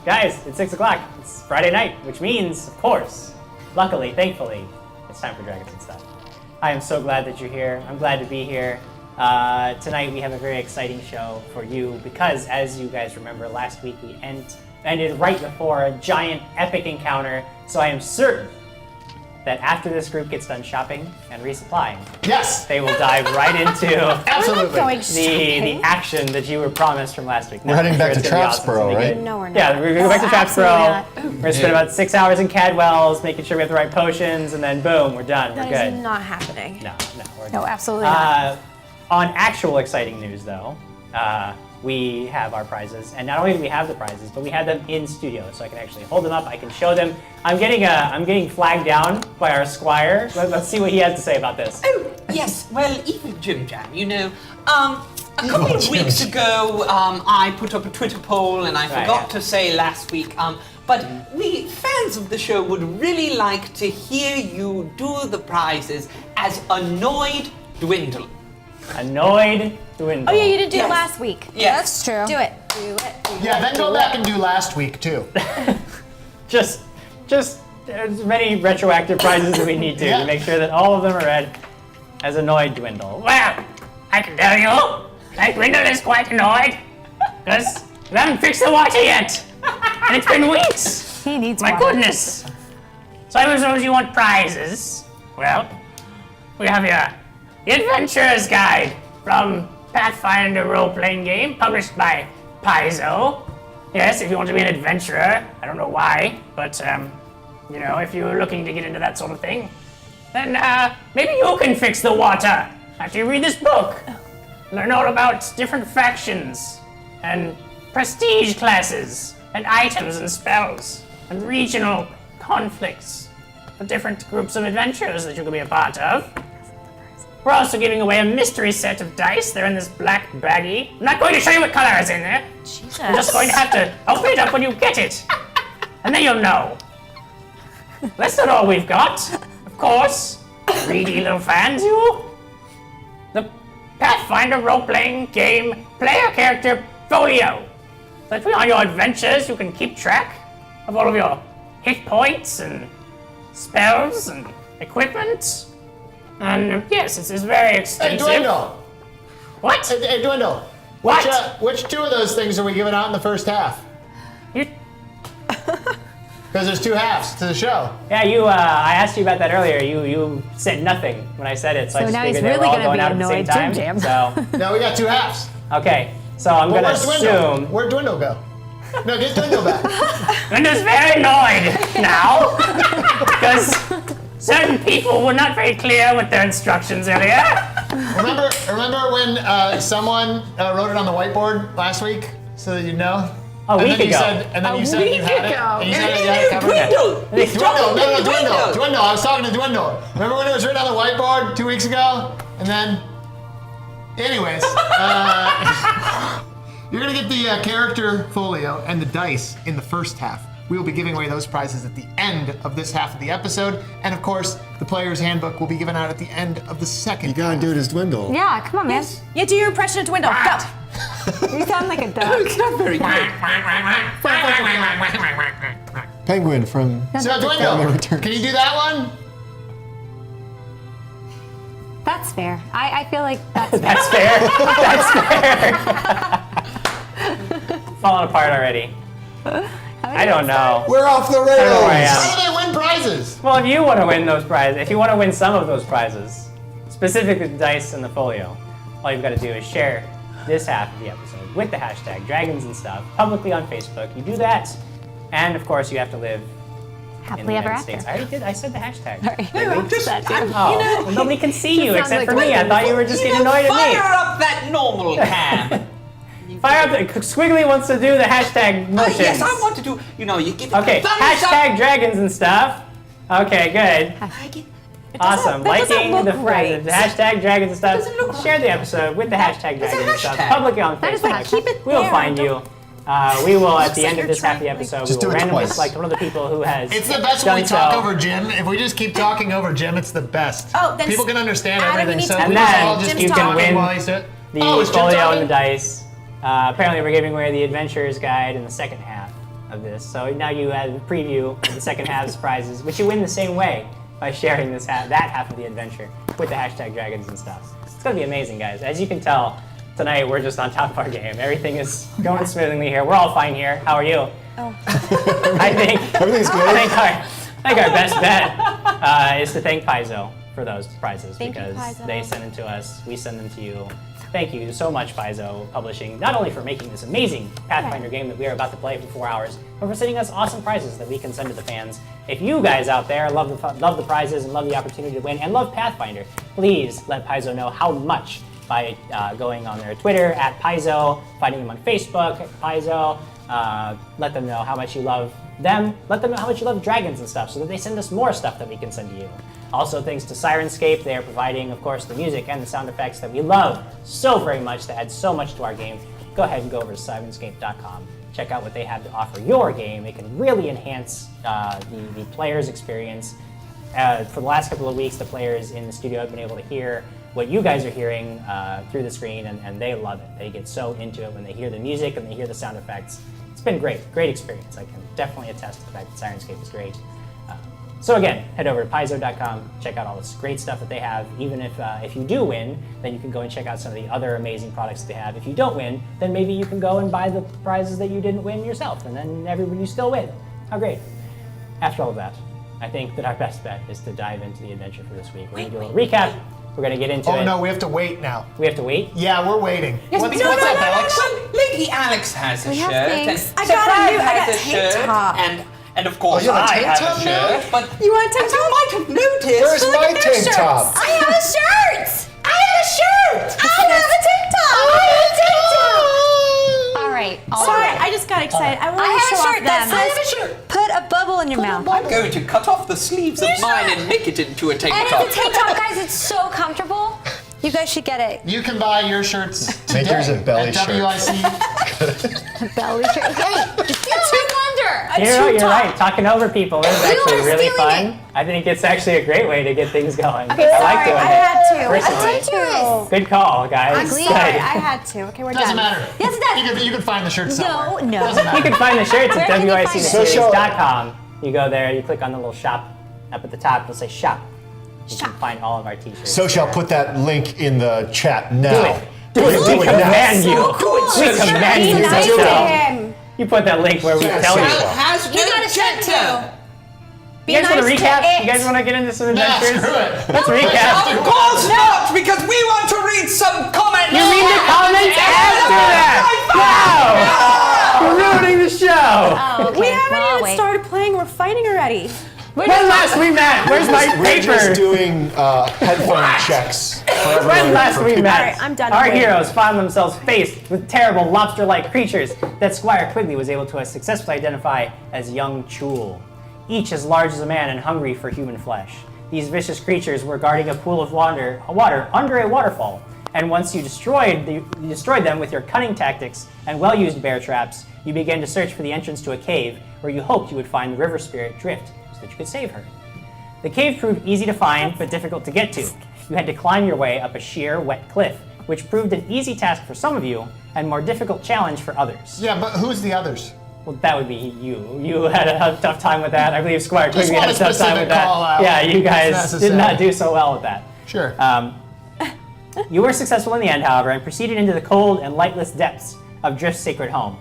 guys, it's 6 o'clock. It's Friday night, which means, of course, luckily, thankfully, it's time for Dragons and Stuff. I am so glad that you're here. I'm glad to be here. Tonight we have a very exciting show for you because, as you guys remember, last week we ended right before a giant epic encounter. So I am certain that after this group gets done shopping and resupplying, yes, they will dive right into absolutely the action that you were promised from last week. We're heading back to Trapsboro, right? No, we're not. Yeah, we're going to go back to Trapsboro. We're going to spend about 6 hours in Cadwell's, making sure we have the right potions, and then boom, we're done. We're good. That is not happening. No, we're No, done. absolutely not. On actual exciting news, though, we have our prizes, and not only do we have the prizes, but we have them in studio, so I can actually hold them up. I can show them. I'm getting flagged down by our Squire. Let's see what he has to say about this. Oh, yes. Well, even JimJam, you know, a couple of weeks ago, I put up a Twitter poll, and I forgot to say last week, but we fans of the show would really like to hear you do the prizes as Annoyed Dwindle. Annoyed Dwindle. Oh yeah, you didn't do it last week. Yes. That's true. Do it. Yeah, then go back and do last week too. just as many retroactive prizes as we need to make sure that all of them are read as Annoyed Dwindle. Well, I can tell you, that Dwindle is quite annoyed because we haven't fixed the water yet, and it's been weeks. He needs My water. goodness. So I suppose you want prizes. Well, we have here the Adventurer's Guide from Pathfinder role-playing game, published by Paizo. Yes, if you want to be an adventurer, I don't know why, but you know, if you're looking to get into that sort of thing, then maybe you can fix the water after you read this book. Learn all about different factions and prestige classes and items and spells and regional conflicts for different groups of adventurers that you can be a part of. We're also giving away a mystery set of dice. They're in this black baggie. I'm not going to show you what color is in there. Jesus. You're just going to have to open it up when you get it. And then you'll know. That's not all we've got. Of course, greedy little fans, you. The Pathfinder role-playing game player character folio. So that on your adventures, you can keep track of all of your hit points and spells and equipment. And yes, it's very extensive. Hey, Dwindle. What? Hey, Dwindle. What? Which two of those things are we giving out in the first half? You... Because there's two halves to the show. Yeah, I asked you about that earlier. You said nothing when I said it, so I just now he's figured they were really all going gonna out be at the same annoyed time. So, No, we got two halves. okay, so I'm But gonna where's Dwindle? assume. Where'd Dwindle go? No, get Dwindle back. Dwindle's very annoyed now because certain people were not very clear with their instructions earlier. Remember when someone wrote it on the whiteboard last week so that you know? A week ago. You said you had it. And you said you had it covered. Dwindle! Dwindle. I was talking to Dwindle. Remember when it was written on the whiteboard 2 weeks ago? And then, anyways, you're gonna get the character folio and the dice in the first half. We will be giving away those prizes at the end of this half of the episode. And of course, the player's handbook will be given out at the end of the second. You gotta do it as Dwindle. Yeah, come on, man. Yeah, do your impression of Dwindle. Go. You sound like a duck. It's not very good. Penguin from So Batman Dwindle, Returns. can you do that one? That's fair. I feel like that's That's fair. That's fair. Falling apart already. I don't know. We're off the I don't know where I rails! am. How do they win prizes? Well, if you want to win those prizes, if you want to win some of those prizes, specifically the dice and the folio, all you've got to do is share this half of the episode with the hashtag Dragons and Stuff publicly on Facebook. You do that, and of course you have to live in the happily ever United after. States. I already did. I said the hashtag. I'm just, Oh, well, nobody can see you sounds except like for me. I thought you were just getting annoyed fire at up that normal cam. Fire up the Squiggly wants to do the hashtag motions. Yes, I want to do, you know, you give it Okay, a thumbs hashtag up. Dragons and Stuff. Okay, good. Awesome. that doesn't Liking look the right. hashtag Dragons and Stuff. Doesn't look Share the episode with the hashtag There's a Dragons and Stuff hashtag. publicly on That is right. Facebook. Keep it We will there. find you. We will, at the like end of you're this half of the trying, episode, Just we will do it randomly twice. select one of the people who has It's the best when we done talk so. over Jim. If we just keep talking over Jim, it's the best. Oh, then people can understand Adam, everything. you need So to- we And just then all just Jim's keep you can talking win while he's it. the Oh, is Jim folio talking? and the dice. Apparently, we're giving away the Adventurer's Guide in the second half. of this. So now you have a preview of the second half's prizes, which you win the same way by sharing that half of the adventure with the hashtag dragons and stuff. It's gonna be amazing, guys. As you can tell, tonight we're just on top of our game. Everything is going smoothly here. We're all fine here. How are you? Oh. I think Everything's good. I think our best bet is to thank Paizo for those prizes Thank you, because Paizo. they send them to us, we send them to you. Thank you so much, Paizo Publishing, not only for making this amazing Pathfinder game that we are about to play for 4 hours, but for sending us awesome prizes that we can send to the fans. If you guys out there love the prizes and love the opportunity to win and love Pathfinder, please let Paizo know how much by going on their Twitter at Paizo, finding them on Facebook at Paizo. Let them know how much you love them. Let them know how much you love dragons and stuff so that they send us more stuff that we can send to you. Also, thanks to Sirenscape, they are providing, of course, the music and the sound effects that we love so very much, that add so much to our game. Go ahead and go over to Sirenscape.com. Check out what they have to offer your game. It can really enhance the player's experience. For the last couple of weeks, the players in the studio have been able to hear what you guys are hearing through the screen, and they love it. They get so into it when they hear the music and they hear the sound effects. It's been great experience. I can definitely attest to the fact that Sirenscape is great. So again, head over to Paizo.com, check out all this great stuff that they have. Even if you do win, then you can go and check out some of the other amazing products that they have. If you don't win, then maybe you can go and buy the prizes that you didn't win yourself, and then you still win. How great. After all of that, I think that our best bet is to dive into the adventure for this week. We're going to do a little recap. We're going to get into it. Oh no, we have to wait now. We have to wait? Yeah, we're waiting. Yes, what's because- up, Alex? Well, Lady Alex has a We shirt. have things. And I got Surprise a new- I has got a tank shirt, top. and of course Oh, you have a I tank have top a now? shirt. But You want a tank as you top? might have noticed, Where's Look my at their tank shirts. top? I have a shirt! I have a shirt. I have a tank top! I have a tank top! All right. Sorry, I just got excited. I want I to have show a shirt off that them. says, put a bubble in your mouth. I'm going to cut off the sleeves of mine and make it into a tank And top. it's a tank top, guys. It's so comfortable. You guys should get it. You can buy your shirts today Make yours a belly at shirt. WIC. Belly shirt. Hey, it's too under. You're right. Talking over people is You actually are really stealing fun. I think it's actually a great way to get things going. Okay, I sorry, like doing I it. had to. Personally. I had to. Good call, guys. Ugly. Good. Sorry, I had to. Okay, we're Doesn't done. matter. Yes, it does. You can find the shirt somewhere. No. You can find the shirts at Where can you find it? WICtheseries.com. You go there, you click on the little shop up at the top, it'll say shop. You can find all of our t-shirts. So shall put that link in the chat now. Do it. We command you. So cool. We command you Be to nice do to it. him. You put that link where we tell you. Shall has no You got a shirt gender. You guys want to nice to recap? it. You guys want to get into some Nah, adventures? screw it. Let's recap. Of course not, because we want to read some comments. You read the comments after that. No! You're ruining the show. Oh, okay. We haven't Well, even wait. started playing. We're fighting already. When last we met? Where's my We're just paper? doing headphone checks. For When everyone, last for we people. met, Alright, I'm done our waiting. heroes found themselves faced with terrible lobster-like creatures that Squire Quigley was able to successfully identify as young Chul, each as large as a man and hungry for human flesh. These vicious creatures were guarding a pool of water under a waterfall, and once you destroyed them with your cunning tactics and well-used bear traps, you began to search for the entrance to a cave where you hoped you would find the river spirit Drift so that you could save her. The cave proved easy to find, but difficult to get to. You had to climb your way up a sheer, wet cliff, which proved an easy task for some of you, and more difficult challenge for others. Yeah, but who's the others? Well, that would be you. You had a tough time with that. I believe Squire Quigley want had a a tough time specific with that. call out. Yeah, you It's guys necessary. did not do so well with that. Sure. You were successful in the end, however, and proceeded into the cold and lightless depths of Drift's sacred home.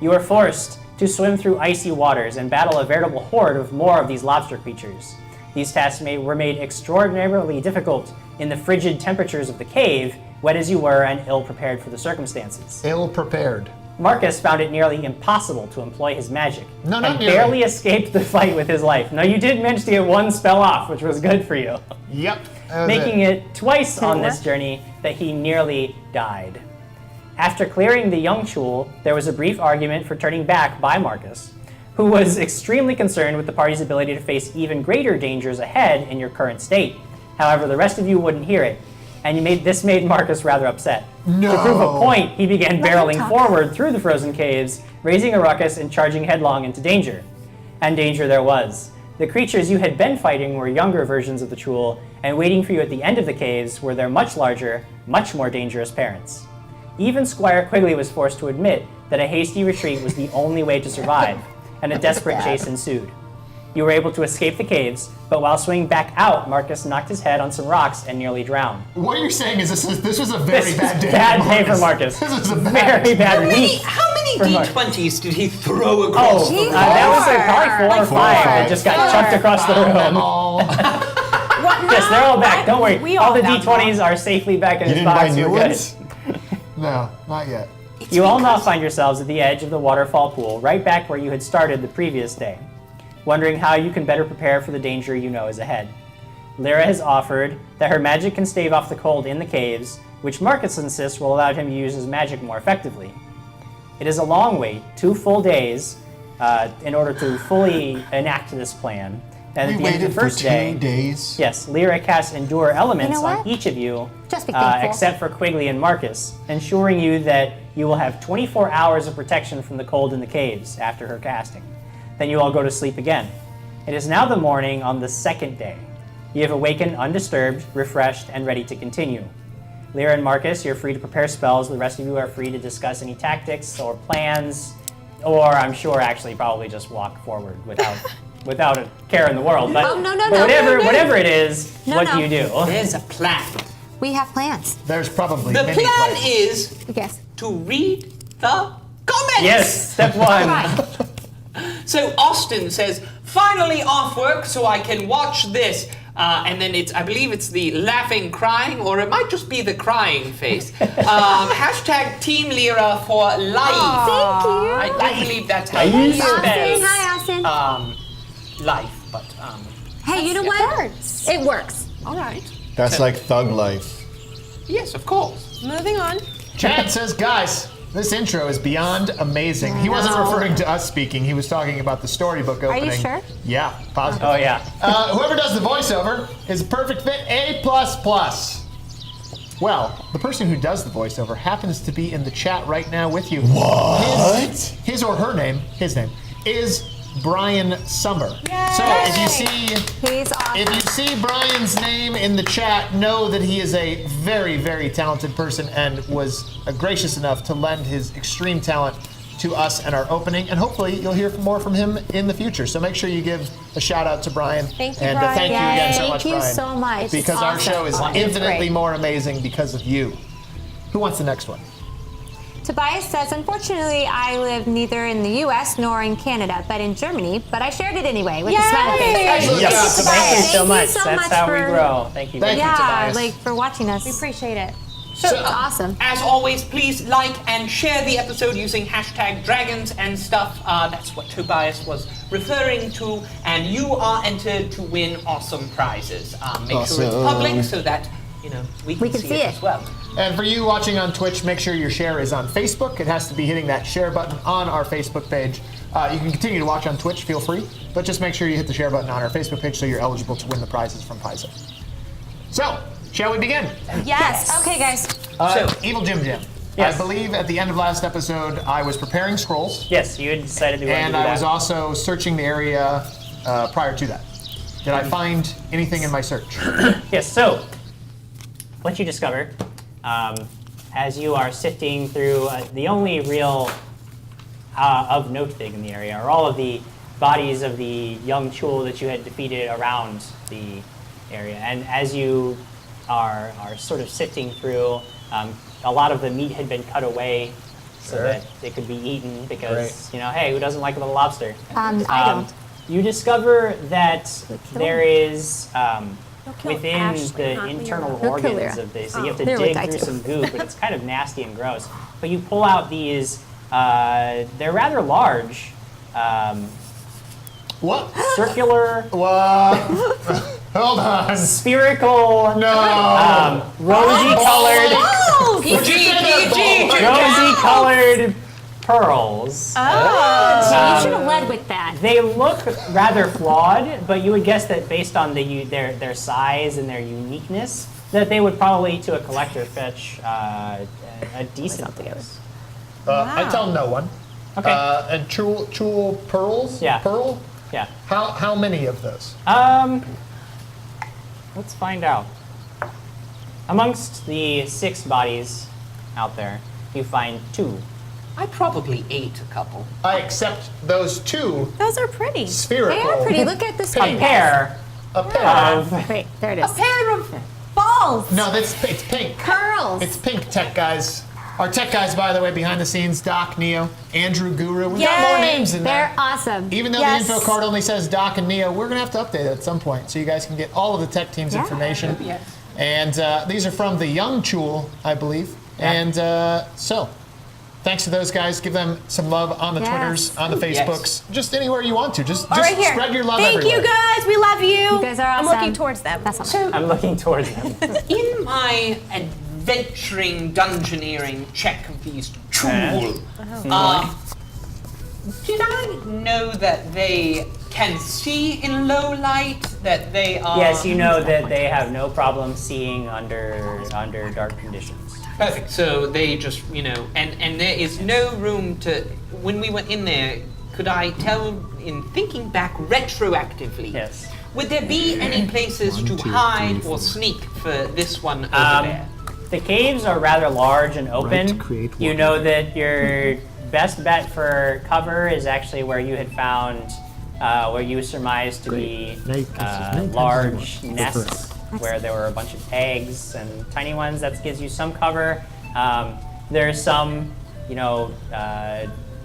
You were forced to swim through icy waters and battle a veritable horde of more of these lobster creatures. These tasks were made extraordinarily difficult in the frigid temperatures of the cave, wet as you were and ill-prepared for the circumstances. Ill prepared. Marcus found it nearly impossible to employ his magic, No, not and nearly. barely escaped the fight with his life. Now, you did manage to get one spell off, which was good for you, Yep. that was making it. it twice on this journey that he nearly died. After clearing the young Chul, there was a brief argument for turning back by Marcus, who was extremely concerned with the party's ability to face even greater dangers ahead in your current state. However, the rest of you wouldn't hear it, and this made Marcus rather upset. No. To prove a point, he began barreling forward through the frozen caves, raising a ruckus and charging headlong into danger. And danger there was. The creatures you had been fighting were younger versions of the Chul, and waiting for you at the end of the caves were their much larger, much more dangerous parents. Even Squire Quigley was forced to admit that a hasty retreat was the only way to survive, and a desperate chase ensued. You were able to escape the caves, but while swinging back out, Marcus knocked his head on some rocks and nearly drowned. What you're saying is this was a very bad day. Bad day for Marcus. This was a very bad week. How many for Marcus. D20s did he throw across the room? That was probably 4 or 5 that just got chucked across the room. Yes, they're all back. Don't worry. All the D20s are safely back in You his didn't buy box. new We're good. ones? No, not yet. You all now find yourselves at the edge of the waterfall pool, right back where you had started the previous day, wondering how you can better prepare for the danger you know is ahead. Lyra has offered that her magic can stave off the cold in the caves, which Marcus insists will allow him to use his magic more effectively. It is a long wait, 2 full days, in order to fully enact this plan. And We at the end waited of the first for 2 day, days. yes, Lyra casts Endure Elements You know on what? each of you, Just be thankful. except for Quigley and Marcus, ensuring you that you will have 24 hours of protection from the cold in the caves after her casting. Then you all go to sleep again. It is now the morning on the 2nd day. You have awakened undisturbed, refreshed, and ready to continue. Lyra and Marcus, you're free to prepare spells. The rest of you are free to discuss any tactics or plans, or I'm sure actually probably just walk forward without a care in the world. But, Oh, no, but whatever, no. whatever it is, No, what no. do you do? There's a plan. We have plans. There's probably The many plan plans. is Yes. to read the comments. Yes, step 1. So Austin says, finally off work so I can watch this. And then I believe it's the laughing crying, or it might just be the crying face. Hashtag Team Lyra for life. Thank you. I believe that's how Life. you Austin, spell hi, Austin. life, but Hey, you know what? It works. all right. That's like thug life. Yes, of course. Moving on. Chad says, guys, this intro is beyond amazing. He wasn't referring to us speaking. He was talking about the storybook opening. you sure? Yeah, positive. Oh yeah. Whoever does the voiceover is a perfect fit, A++. Well, the person who does the voiceover happens to be in the chat right now with you. What? His or her name, his name, is Brian Summer. So if you He's awesome. see Brian's name in the chat, know that he is a very, very talented person and was gracious enough to lend his extreme talent to us and our opening, and hopefully you'll hear more from him in the future. So make sure you give a shout out to Brian. Thank you, and Brian. thank you again so much, Thank you Brian. so much. Because our Awesome. show is It's infinitely great. more amazing because of you. Who wants the next one? Tobias says, unfortunately, I live neither in the U.S. nor in Canada, but in Germany. But I shared it anyway with a smiley face. Excellent Yes. job, Thank you Tobias. so much. so That's much how we for- grow. Thank you. Thank you, Yeah, Tobias. like for watching us. We appreciate it. So, It's awesome. As always, please like and share the episode using hashtag dragons and stuff. That's what Tobias was referring to. And you are entered to win awesome prizes. Make sure it's Awesome. public so that we can see it as well. And for you watching on Twitch, make sure your share is on Facebook. It has to be hitting that share button on our Facebook page. You can continue to watch on Twitch, feel free, but just make sure you hit the share button on our Facebook page so you're eligible to win the prizes from Paizo. So, shall we begin? Yes. Okay, guys. Evil JimJam. Yes. I believe at the end of last episode, I was preparing scrolls, Yes, you had decided to go and do that. I was also searching the area prior to that. Did I find anything in my search? Yes, so what you discover as you are sifting through the only real of note thing in the area are all of the bodies of the young Chul that you had defeated around the area. And as you are sort of sifting through, a lot of the meat had been cut away so Sure. that it could be eaten because, hey, who doesn't like a little lobster? I don't. You discover that there is kill within Ashley, the not internal Lyra. He'll kill organs Lyra. of this. So you have to Lyra would dig die through too. some goop, but it's kind of nasty and gross. But you pull out these. They're rather large, What? circular, What? Hold on. spherical, No. rosy-colored, PG! rosy-colored pearls. You should have led with that. They look rather flawed, but you would guess that based on their size and their uniqueness, that they would probably, to a collector, fetch a decent price. I tell no one. Okay. And Chul pearls? Yeah. Pearl? Yeah. How many of those? Let's find out. Amongst the 6 bodies out there, you find 2 I probably ate a couple. I accept those two Those are pretty. spherical. They are pretty. Look at this A thing, guys. pair A pair. of Wait, there it A is. pair of balls. No, it's pink. Curls. It's pink tech guys. Our tech guys, by the way, behind the scenes, Doc, Neo, Andrew, Guru. We've got more Yay. names in They're there. awesome. Even though Yes. the info card only says Doc and Neo, we're going to have to update it at some point so you guys can get all of the tech team's Yeah. information. Yes. And these are from the Young Chul, I believe. And so, thanks to those guys. Give them some love on the Yes. Twitters, on the Yes. Facebooks, just anywhere you want to. Just right here. spread your love Thank everywhere. you guys. We love you. You guys are awesome. I'm looking towards them. That's awesome. I'm looking towards them. In my adventuring, dungeoneering check of these tool, did I know that they can see in low light? That they are. Yes, you know that they have no problem seeing under dark conditions. Perfect. So they just, and there is no room to. When we went in there, could I tell, in thinking back retroactively? Yes. Would there be any places to hide or sneak for this one over there? The caves are rather large and open. to create You water. know that your best bet for cover is actually where you had found, where you surmised to be Now you can see many times large as much. nests where there were a bunch of eggs and tiny ones. That gives you some cover. There's some,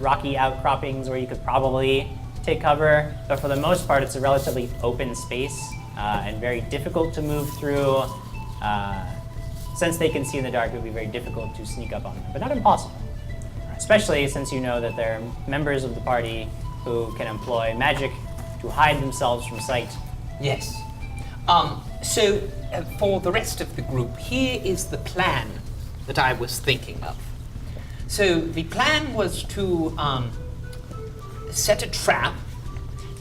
rocky outcroppings where you could probably take cover, but for the most part, it's a relatively open space and very difficult to move through. Since they can see in the dark, it would be very difficult to sneak up on them, but not impossible. Especially since you know that there are members of the party who can employ magic to hide themselves from sight. Yes. So for the rest of the group, here is the plan that I was thinking of. So the plan was to set a trap,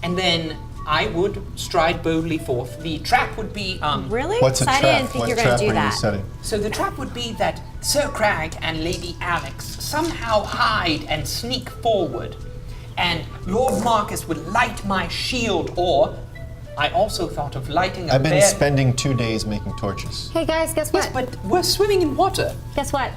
and then I would stride boldly forth. The trap would be Really? What's a So I trap? didn't think What you were going trap to do are you that. setting? So the trap would be that Sir Crag and Lady Alex somehow hide and sneak forward, and Lord Marcus would light my shield, or I also thought of lighting a I've been bear. spending 2 days making torches. Hey guys, guess what? Yes, but we're swimming in water. Guess what?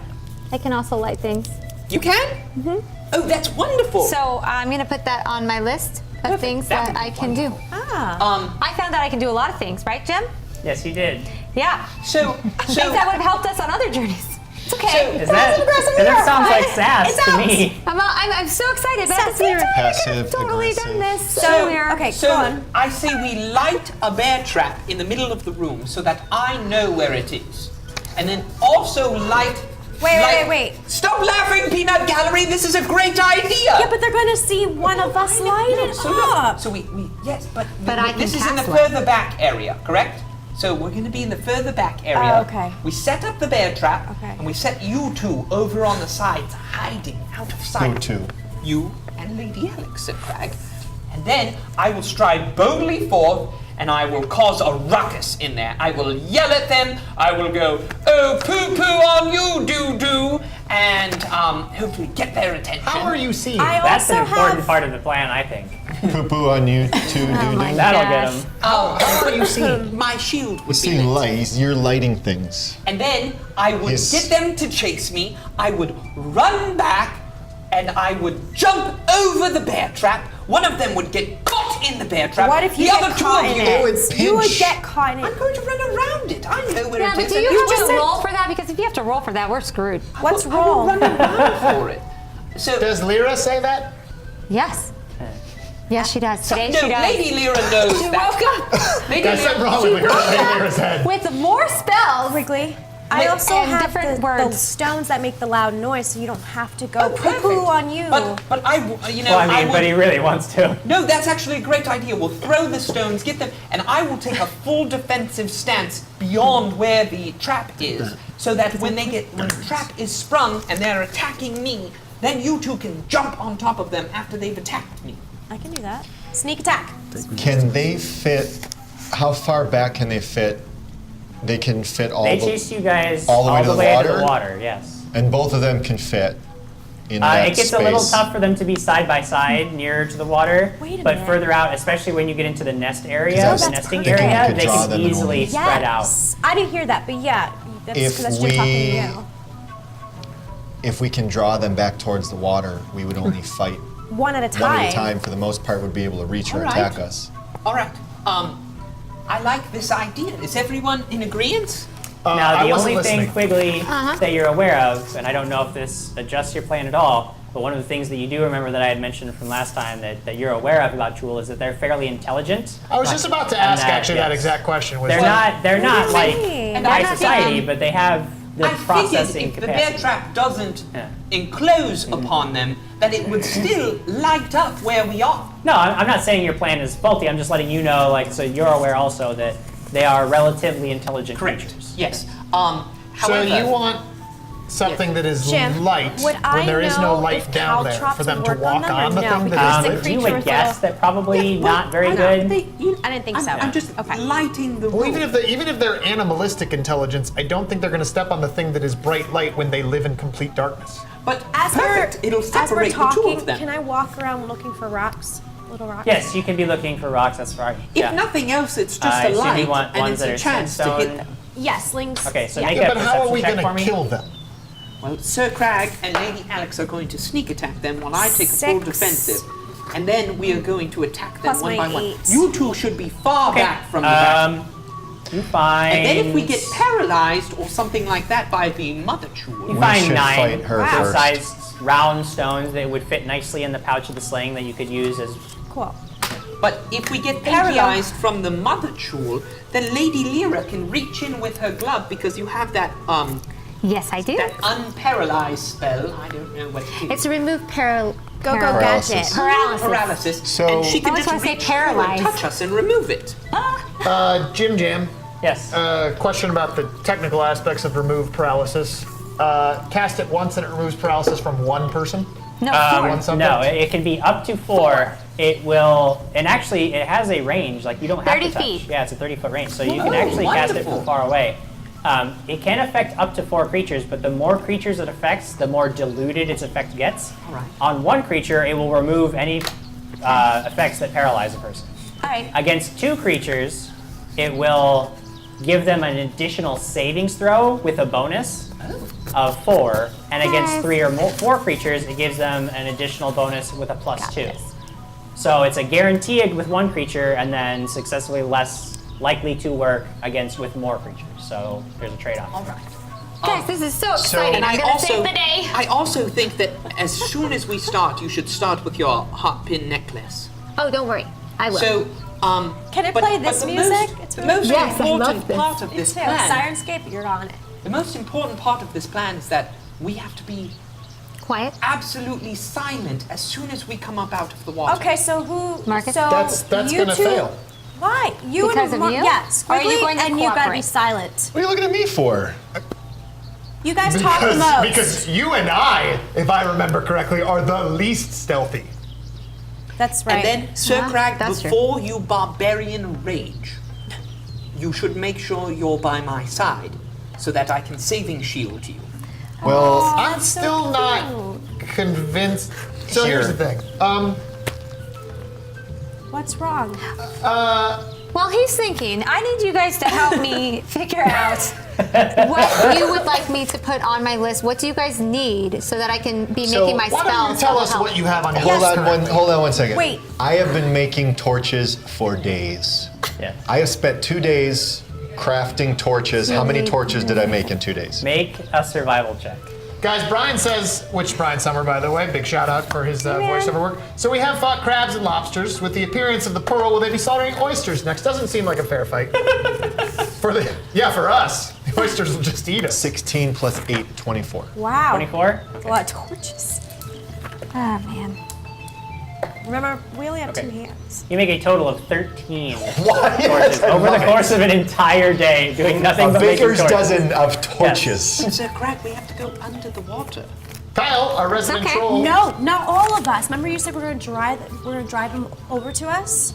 I can also light things. You can? Mm-hmm. Oh, that's wonderful. So I'm gonna put that on my list of Perfect. things That that would be I can do. Ah. I found out I can do a lot of things, right, Jim? Yes, you did. Yeah. So Things that would have helped us on other journeys. It's okay. Is that sounds like sass to me. I'm so excited, but at the same time, Passive I've totally aggressive. done this. So, we're okay, so go on. I say we light a bear trap in the middle of the room so that I know where it is, and then also light. Wait. Stop laughing, Peanut Gallery. This is a great idea. Yeah, but they're going to see one of us light it So look, up. so we yes, but I this can is in the cast light. further back area, correct? So we're going to be in the further back area. Oh, okay. We set up the bear trap, Okay. and we set you two over on the sides, hiding out of sight. Who two? You and Lady Alex, said Crag. And then I will stride boldly forth, and I will cause a ruckus in there. I will yell at them. I will go, "Oh, poo-poo on you, doo-doo," and hopefully get their attention. How are you seeing? I That's an also important have. part of the plan, I think. Poo-poo on you too, Oh my dude. That'll gosh. get them. How are you seeing? My shield We're would be seeing lit. light. You're lighting things. And then I would Yes. get them to chase me. I would run back, and I would jump over the bear trap. One of them would get caught in the bear trap. What if you the get other two caught of in you it? would You would pinch. get caught in I'm it. going to run around it. I know where Yeah, it but is. do and you have just to said- roll for that? Because if you have to roll for that, we're screwed. What's I will wrong? run around for it. So Does Lyra say that? Yes. Yes, she does. Today no, she does. Lady Lyra knows She that. woke up Lady There's something Lyra, wrong with Lyra's head. with more spells. Quigley. I Wait, also and have different the words. stones that make the loud noise, so you don't have to go Oh, perfect. poo-poo on you. But I, you know, Well, I mean, would, but he really wants to. No, that's actually a great idea. We'll throw the stones, get them, and I will take a full defensive stance beyond where the trap is, so that when the trap is sprung and they're attacking me, then you two can jump on top of them after they've attacked me. I can do that. Sneak attack. Can they fit? How far back can they fit? They can fit all They the, chase you guys all the way to the to water? the water, yes. and both of them can fit in that It gets space. a little tough for them to be side by side nearer to the water, Wait a but minute. further out, especially when you get into the nest area, I was the nesting thinking you area, could they draw can them in easily one. spread out. Yes. I didn't hear that, but yeah, that's If because that's just talking to we- you. if we can draw them back towards the water, we would only fight One at a time. one at a time. For the most part, would be able to reach or All right. attack us. All right. I like this idea. Is everyone in agreement? Now, I the wasn't only thing, listening. Quigley, that you're aware of, and I don't know if this adjusts your plan at all, but one of the things that you do remember that I had mentioned from last time that you're aware of about Jewel is that they're fairly intelligent. I was just about to And ask actually that yes. exact question. Was They're not like And high I'm society, thinking- but they have the I processing figured if the bear capacity. trap doesn't Yeah. enclose upon them, that it would still light up where we are. No, I'm not saying your plan is faulty. I'm just letting you know, like, so you're aware also that they are relatively intelligent creatures. Yes. so However, you want something that is Jim, light would when I there is no know light if down there caltrops for them would to work on walk them or on the no? thing Because that the is lit? You creature would with guess little- that probably well, not very I know, good. I didn't think so. I'm just Okay. lighting the Well, room. even if they're animalistic intelligence, I don't think they're going to step on the thing that is bright light when they live in complete darkness. But As perfect. It'll we're separate the two talking, of them. can I walk around looking for rocks? Little rocks? Yes, you can be looking for rocks. That's right. If Yeah. nothing else, it's just I a assume you light, want and ones it's that a are chance to hit sandstone. them. Yes, links. Okay, so yeah. make Yeah, a but how are perception we check going for me. to kill them? Well, Sir Crag and Lady Alex are going to sneak attack them while I take a full 6. defensive. And then we are going to attack them Plus one my by one. 8. You two should be far Okay. back from the back. You find. And then if we get paralyzed or something like that by the mother you jewel, find should 9 fight her first. good-sized round stones that would fit nicely in the pouch of the sling that you could use as. Cool. but if we get you. paralyzed from the mother jewel, then Lady Lyra can reach in with her glove because you have that Yes, I do. that unparalyzed spell. I don't know what it is. It's remove Go Paralysis. gadget. paralysis. So- and she can I always just wanna say reach through and paralyzed. touch us and remove it. JimJam, Yes. question about the technical aspects of remove paralysis. Cast it once and it removes paralysis from one person? No, One subject? No, it can be up to 4. It will, and actually, it has a range. Like you don't have 30 to touch. feet. Yeah, it's a 30-foot range, so you can Oh, actually cast it wonderful. from far away. It can affect up to 4 creatures, but the more creatures it affects, the more diluted its effect gets. All right. On one creature, it will remove any effects that paralyze a person. All right. Against 2 creatures, it will give them an additional savings throw with a bonus of 4, and against Nice. 3 or 4 creatures, it gives them an additional bonus with a plus Got 2. this. So it's a guarantee with one creature, and then successfully less likely to work against with more creatures. So there's a trade-off. All right. Guys, this is so exciting. And I'm going to save the day. I also think that as soon as we start, you should start with your hot pin necklace. Oh, don't worry. I will. So, Can it but- play but this the music? Most, It's the really most Yes, I love important this. part of Me this too. plan. Sirenscape, you're on it. The most important part of this plan is that we have to be Quiet. absolutely silent as soon as we come up out of the water. Okay, so who? Marcus? So That's you gonna two, fail. Why? You Because and of you? Yes. Or are you going to and you gotta be cooperate? silent. What are you looking at me for? You guys talk the most. Because you and I, if I remember correctly, are the least stealthy. That's right. And then, Sir Yeah, Crag, that's true. before you barbarian rage, you should make sure you're by my side so that I can saving shield you. Well, I'm that's so still not cute. convinced. So here's the thing. What's wrong? While he's thinking, I need you guys to help me figure out what you would like me to put on my list. What do you guys need so that I can be So making my Why spells? don't you tell that will us help? what you have on your hold list? on one second. Wait. I have been making torches for days. Yeah. I have spent 2 days crafting torches. How many torches did I make in 2 days? Make a survival check. Guys, Brian says, which Brian Summer, by the way, big shout out for his voiceover work. So we have fought crabs and lobsters. With the appearance of the pearl, will they be slaughtering oysters next? Doesn't seem like a fair fight. for us, the oysters will just eat us. 16 plus 8, 24. Wow. 24? That's a lot of torches. Oh, man. Remember, we only have Okay. 2 hands. You make a total of 13 What? torches over the course of an entire day, doing nothing A but making baker's torches. dozen of torches. Sir Crag, we have to go under the water. Kyle, our resident okay. troll. No, not all of us. Remember you said we're gonna drive them over to us?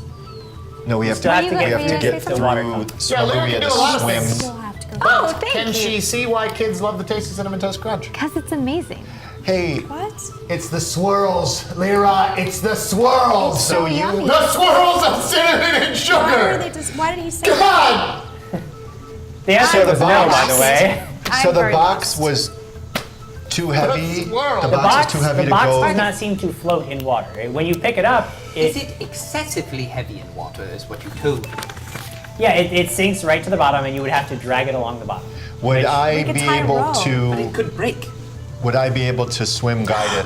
No, we have Still to, have to we get have to get the water through pump. so Yeah, Lyra we can had do to a lot of swim. things. We'll have to go. Oh, thank Can you. she see why kids love the taste of Cinnamon Toast Crunch? Because it's amazing. Hey, What? It's the swirls, Lyra. It's the swirls. so you yummy. The swirls of cinnamon and Why are they sugar. just? Why did he say? God! The answer So the was no, by box- the way. So I've the heard box this. was too heavy. swirl. The The box is too heavy the to box go. does not seem to float in water. When you pick it up, Is it excessively heavy in water, is what you told me? yeah, it sinks right to the bottom, and you would have to drag it along the bottom. Would Which- I could be tie a able rope. But it to? could break. Would I be able to swim guide it?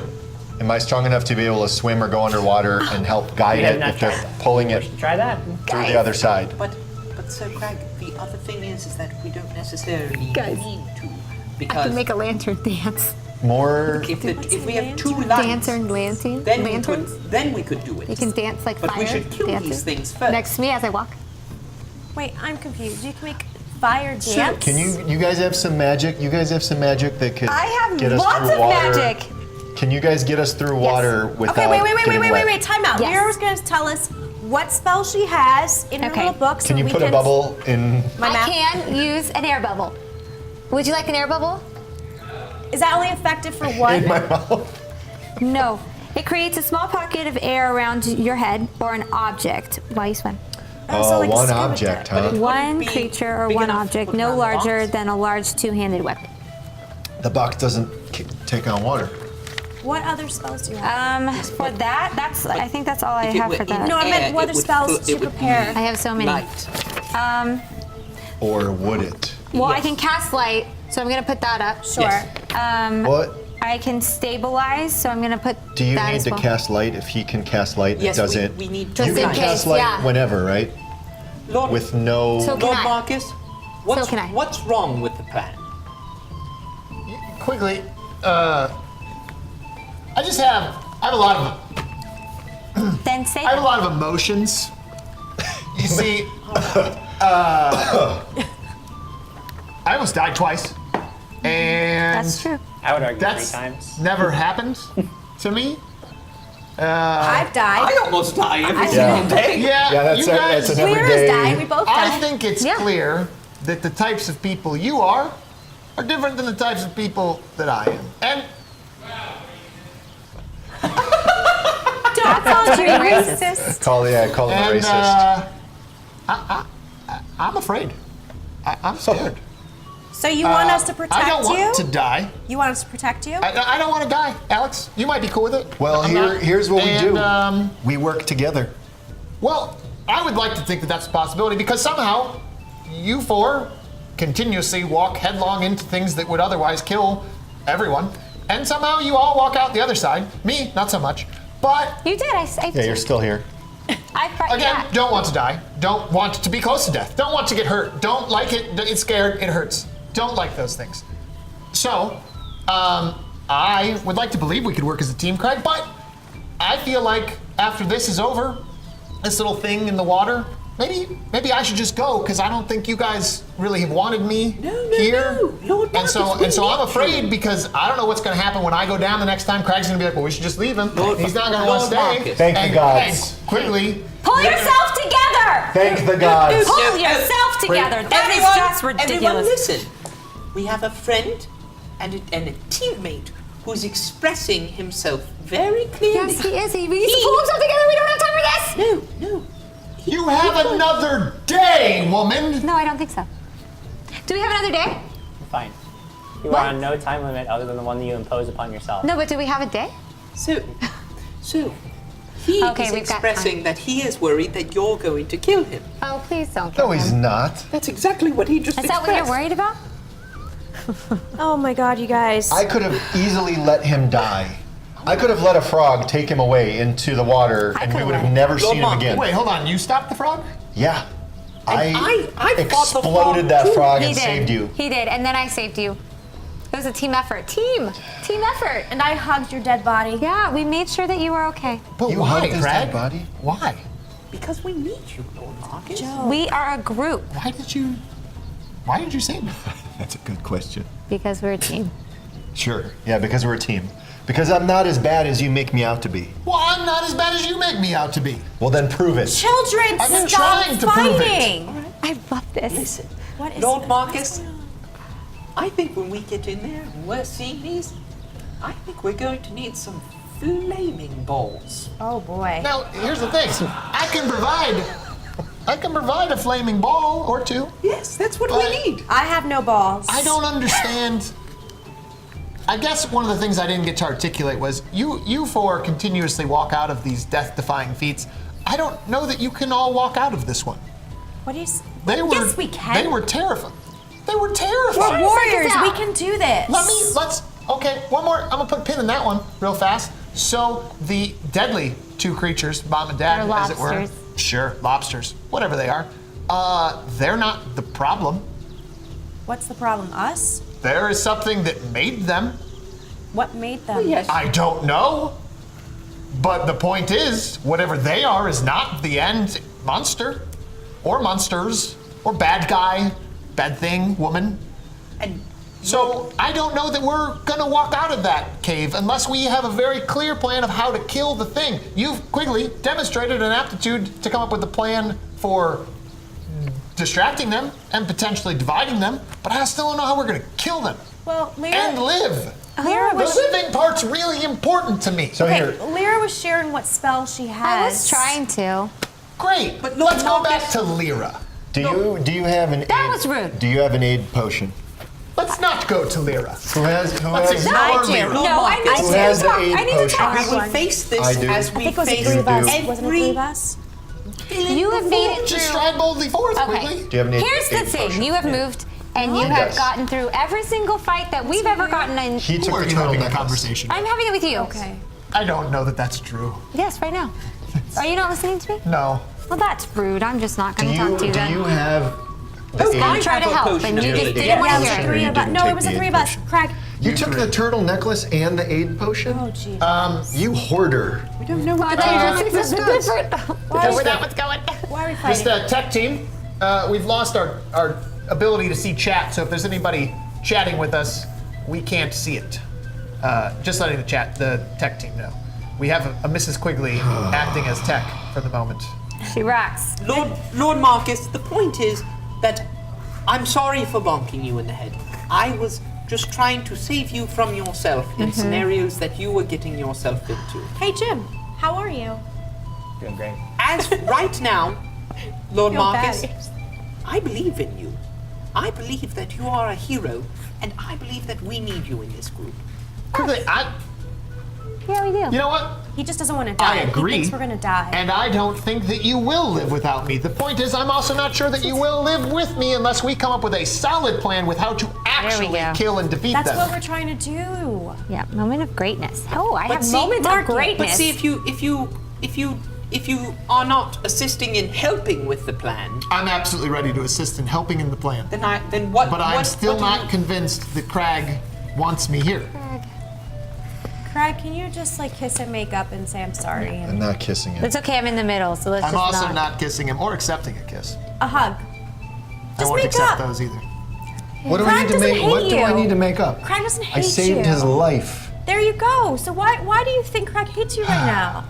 Am I strong enough to be able to swim or go underwater and help guide We have it not if they're tried that. pulling We it should try that. through the other side? But Sir Craig, the other thing is that we don't necessarily need to. I Because can make a lantern dance. More. if we have two lines, Lantern, lantern, then lanterns. we could do it. You can dance like But fire. we should kill dancing. these things first. Next to me as I walk. Wait, I'm confused. You can make fire dance. Sure. Can you guys have some magic? You guys have some magic that could I have get us lots through of water. magic. Can you guys get us through water without Okay, wait, getting wet? wait. Time out. Yes. Mira's going to tell us what spell she has in her Okay. little book. So Can you we put a bubble in? My I map? can use an air bubble. Would you like an air bubble? Is that only effective for one? In my mouth. No. It creates a small pocket of air around your head or an object while you swim. So like a One scuba object, dive. huh? One be creature or big one enough to object, put no around the larger box? than a large two-handed weapon. The box doesn't take on water. What other spells do you have? For that, I think that's all I If it have were for in that. No, I meant air, what it other would spells float- to it would be prepare. I have so many. light. Or would it? Well, I Yes. can cast light, so I'm gonna put that up. Sure. Yes. What? I can stabilize, so I'm gonna put Do you that need as to well. cast light? If he can cast light, Yes, it doesn't. we need Just You two can in lines. cast case, light yeah. whenever, right? Lord, With no. So- Lord can I? Marcus, what's, can I. what's wrong with the plan? Quigley, I have a lot of Then say I have a that. lot of emotions. You see, I almost died twice, and That's true. I would argue That's 3 times. never happened to me. I've died. I almost die every Yeah. single day. Yeah, you guys. that's an Mira's everyday. died. We both I died. think it's Yeah. clear that the types of people you are different than the types of people that I am. And Don't call you racist. racist. Call him a and racist. I'm afraid. I'm scared. So you want us to protect I don't you? want to die. You want us to protect you? I don't want to die, Alex. You might be cool with it. Well, I'm not. here's what we do. And, We work together. well, I would like to think that that's a possibility because somehow you four continuously walk headlong into things that would otherwise kill everyone, and somehow you all walk out the other side. Me, not so much. But You did. I saved Yeah, you. you're still here. again, don't want to die. Don't want to be close to death. Don't want to get hurt. Don't like it. It's scared. It hurts. Don't like those things. So, I would like to believe we could work as a team, Craig, but I feel like after this is over, this little thing in the water, maybe I should just go because I don't think you guys really have wanted me here. no. Lord and so Marcus, we I'm need afraid you. because I don't know what's going to happen when I go down the next time. Craig's going to be like, well, we should just leave him. Lord- He's not going to want to Lord stay. Marcus. Thank the And- gods. and Quigley. Pull yourself together. Thank the gods. Pull yourself together. That is just Everyone, ridiculous. listen. We have a friend and a teammate who's expressing himself very clearly. Yes, he is. He needs to pull himself together. We don't have time for this. No. You have another day, woman. No, I don't think so. Do we have another day? Fine. You What? are on no time limit other than the one that you impose upon yourself. No, but do we have a day? So he Okay, is we've got expressing time. that he is worried that you're going to kill him. Oh, please don't kill No, he's him. not. That's exactly what he just Is expressed. that what you're worried about? Oh my god, you guys. I could have easily let him die. I could have let a frog take him away into the water, and we could've would have let him. never seen him Mom, again. Wait, hold on. You stopped the frog? Yeah. I I fought the exploded frog that too. frog He and did. saved you. He did, and then I saved you. It was a team effort. Team effort. And I hugged your dead body. Yeah, we made sure that you were okay. But You why, hugged his Craig? dead body? Why? Because we need you, Lord Marcus. We are a group Why did you save me? That's a good question. because we're a team. Sure. Yeah, because we're a team. Because I'm not as bad as you make me out to be. Well, I'm not as bad as you make me out to be. Well, then prove it. Children, I've been stop trying to prove it. fighting. I love this. Listen, What is Lord what Marcus, is going on? I think when we get in there and we're seeing these, I think we're going to need some flaming balls. Oh boy. Now, here's the thing. I can provide a flaming ball or two. Yes, that's what But- we need. I have no balls. I don't understand. I guess one of the things I didn't get to articulate was you four continuously walk out of these death-defying feats. I don't know that you can all walk out of this one. What do you? Yes, we can. They were terrified. They were We're terrified. warriors. We can do this. Let's. Okay, one more. I'm gonna put a pin in that one real fast. So the deadly two creatures, mom and dad, They're as it were. lobsters. Sure, lobsters, whatever they are. They're not the problem. What's the problem? Us? There is something that made them. What made them? Yes. I don't know. But the point is, whatever they are is not the end monster, or monsters, or bad guy, bad thing, woman. And So I don't know that we're gonna walk out of that cave unless we have a very clear plan of how to kill the thing. You've, Quigley, demonstrated an aptitude to come up with a plan for distracting them and potentially dividing them, but I still don't know how we're gonna kill them Well, Lyra. and live. Lyra The was. living part's really important to me. So Okay, here, Lyra was sharing what spell she I has. was trying to. Great, But let's go Marcus- back to Lyra. do you have an That aid? was rude. Do you have an aid potion? Let's not go to Lyra. Who has Let's ignore I do. Lyra. Lord No, I Marcus. need Who to has the talk. aid I need to potion? talk. we will Everyone. face this I do. as I we think it was the face three of us. do. Wasn't it three of us? You have made it Just through. stride boldly forth, Okay. Quigley. Do you have an aid? Here's the aid thing: potion? you have moved, and you He have does. gotten through every single fight that we've ever gotten in. He Who took are the you turtle having a necklace. conversation? I'm having it with you. Okay. I don't know that that's true. Yes, right now. Are you not listening to me? No. Well, that's rude. I'm just not Do going to talk to you do then. you have the Oh, aid? I tried to have a help, potion and you of just aid. didn't Yeah, want it to was hear the it. three You of us. didn't No, it take was the the three aid of us. potion. Craig. You took the turtle necklace and the aid potion? Oh, jeez. You hoarder. We don't know what I thought you were doing something different. Why That's is where that- that was going. Why are we Just fighting? tech team, we've lost our ability to see chat, so if there's anybody chatting with us, we can't see it. Just letting the tech team know. We have a Mrs. Quigley acting as tech for the moment. She rocks. Lord Marcus, the point is that I'm sorry for bonking you in the head. I was just trying to save you from yourself in scenarios that you were getting yourself into. Hey, Jim. How are you? Doing great. As right now, Lord Feel bad. Marcus, I believe in you. I believe that you are a hero, and I believe that we need you in this group. Quigley, Yeah, we do. you know what? He just doesn't want to die. I agree. He thinks we're gonna die. And I don't think that you will live without me. The point is, I'm also not sure that you will live with me unless we come up with a solid plan with how to actually go. kill and defeat That's them. what we're trying to do. Yeah, moment of greatness. Oh, I have see, moments of Mark, greatness. But see, if you are not assisting in helping with the plan, I'm absolutely ready to assist in helping in the plan. then what? But I'm what- still what do not you- convinced that Crag wants me here. Craig, can you just like kiss and make up and say I'm sorry? I'm And not kissing it. It's okay, I'm in the middle, so let's I'm just also not kissing him or accepting a kiss. a hug. I Just won't make accept up. those either. What do I Craig need to doesn't make? hate What do I you. need to make up? Craig doesn't hate I saved you. his life. There you go. So why do you think Craig hates you right now?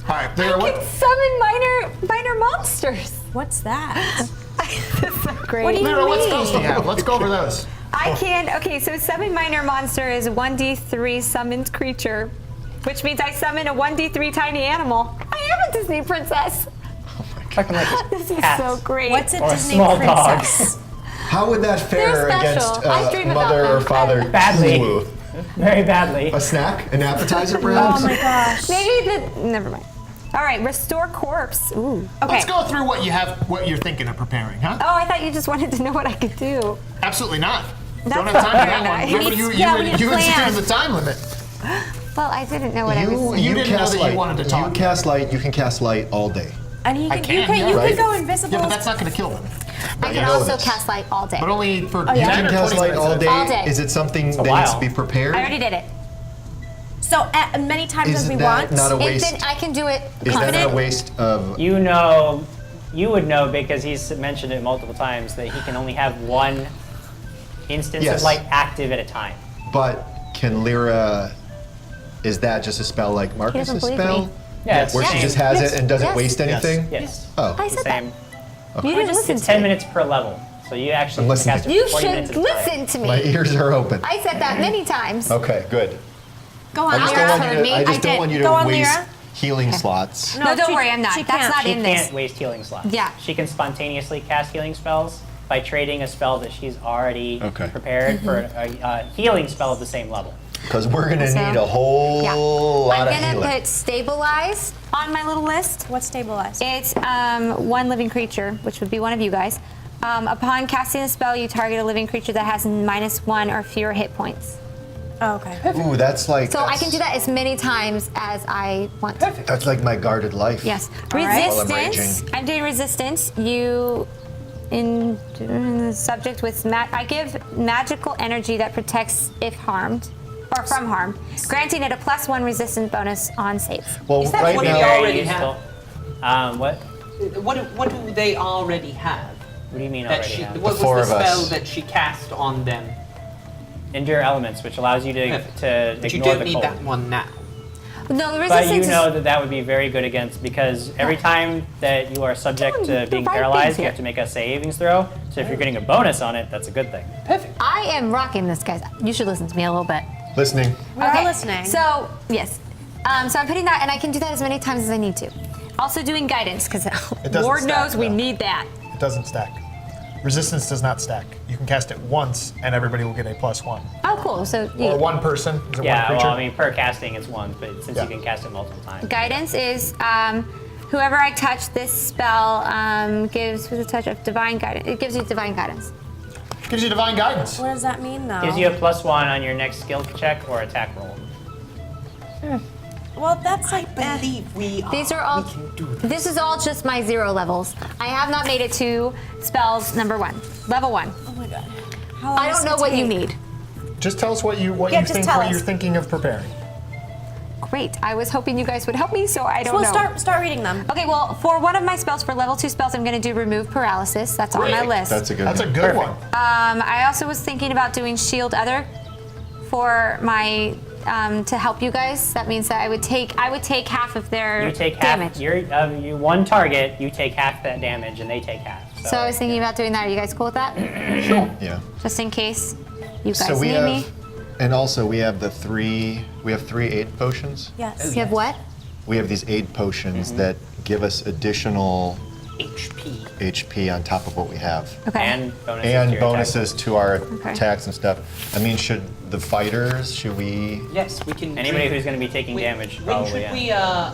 All right, there. I can summon minor monsters. What's that? That's so great. What do you Lyra, what mean? spells do you have? Let's go over those. I can. Okay, so summon minor monster is 1d3 summoned creature, which means I summon a 1d3 tiny animal. I am a Disney princess. Fucking like This is cats. so great. What's a Or Disney small princess? How would that fare They're against special. I dream about mother or them. father? Badly. Ooh. Very badly. A snack? An appetizer, perhaps? Oh my gosh. Maybe the. Never mind. All right, restore corpse. Ooh. Okay. Let's go through what you're thinking of preparing, huh? Oh, I thought you just wanted to know what I could do. Absolutely not. That's Don't have time for very that one. nice. Remember, We you need- yeah, we need a instituted plan. the time limit. Well, I didn't know what I was You, doing. You didn't know cast that you light. wanted to talk. You cast light. You can cast light all day. And he I can, you can, yeah. can Right? go invisible. Yeah, but that's not going to kill them. I you can know also this. cast light all day. But only for yeah. 10 You or can cast 20 light all minutes. day. All day. Is it something that while. needs to be prepared? I already did it. So many times as we Isn't want. that not a It's waste? been, I can do it Is that confident. not a waste of? You would know because he's mentioned it multiple times that he can only have one instance Yes. of light active at a time. But can Lyra? Is that just a spell like Marcus' doesn't believe spell? me. Yeah, it's Where the she same. just has it and doesn't Yes. waste anything? Yes. Oh. I It's the said that. same. You didn't listen It's to 10 me. minutes per level. So you actually I'm listening. cast it You for 40 minutes should at a time. listen to me. My ears are open. I said that many times. Okay, good. Go on, I just Lyra. don't want you heard to. me. I just I don't did. want you Go to on, waste Lyra. healing slots. No, don't she- worry, I'm not. she That's can't. not She in can't this. waste healing slots. Yeah. She can spontaneously cast healing spells by trading a spell that she's already Okay. prepared for a healing spell of the same level. Because we're gonna So, need a whole Yeah. lot of I'm gonna healing. put stabilize on my little list. What's stabilized? It's one living creature, which would be one of you guys. Upon casting a spell, you target a living creature that has -1 or fewer hit points. Oh, okay. Ooh, that's like. So I that's- can do that as many times as I want. Perfect. That's like my guarded life. Yes. All right. While I'm Resistance. raging. I'm doing resistance. You in the subject with I give magical energy that protects if harmed or from harm, granting it a +1 resistance bonus on saves. Well, Is that right what now. we Very already useful. What? What do they already have? What do you mean That already she, have? what four was the of spell us. that she cast on them? Endure elements, which allows you to Perfect. But you ignore don't the need cold. that one now. No, the But resistance you know is, that that would be very good against, because every time that you are subject to the being right paralyzed, things you here. have to make a savings throw. So if you're getting a bonus on it, that's a good thing. Perfect. I am rocking this, guys. You should listen to me a little bit. Listening. We are listening. So, yes. So I'm putting that, and I can do that as many times as I need to. Also doing guidance, because doesn't Lord stack, knows we though. need that. It doesn't stack. Resistance does not stack. You can cast it once, and everybody will get a +1. Oh, cool. So Or one person. Is it Yeah, one creature? well, I mean, per casting it's one, but since Yeah. you can cast it multiple times. guidance is whoever I touch, this spell gives with a touch of divine guidance. It gives you divine guidance. Gives you divine guidance. what does that mean, though? Gives you a +1 on your next skill check or attack roll. Well, that's like. I believe we are. These are all. We can do this. This is all just my 0 levels. I have not made it to spells number 1, level 1. Oh my god. How long I does don't know it what you take? need. Just tell us what you Yeah, just tell us. you're thinking of preparing. Great. I was hoping you guys would help me, so I don't So know. we'll start reading them. Okay, well, for one of my spells, for level 2 spells, I'm going to do remove paralysis. That's on my list. That's a good That's a one. good one. I also was thinking about doing shield other for my to help you guys. That means that I would take half of their You take damage. half. You one target. You take half that damage, and they take half. So I was thinking about doing that. Are you guys cool with that? Yeah. Just in case you guys So we need have, me. and also we have three aid potions. Yes. You have what? We have these aid potions that give us additional HP. HP on top of what we have. Okay. And bonuses. to And your bonuses to our Okay. attacks and stuff. I mean, should we? Yes, we can. Anybody drink- who's going to be taking damage, probably.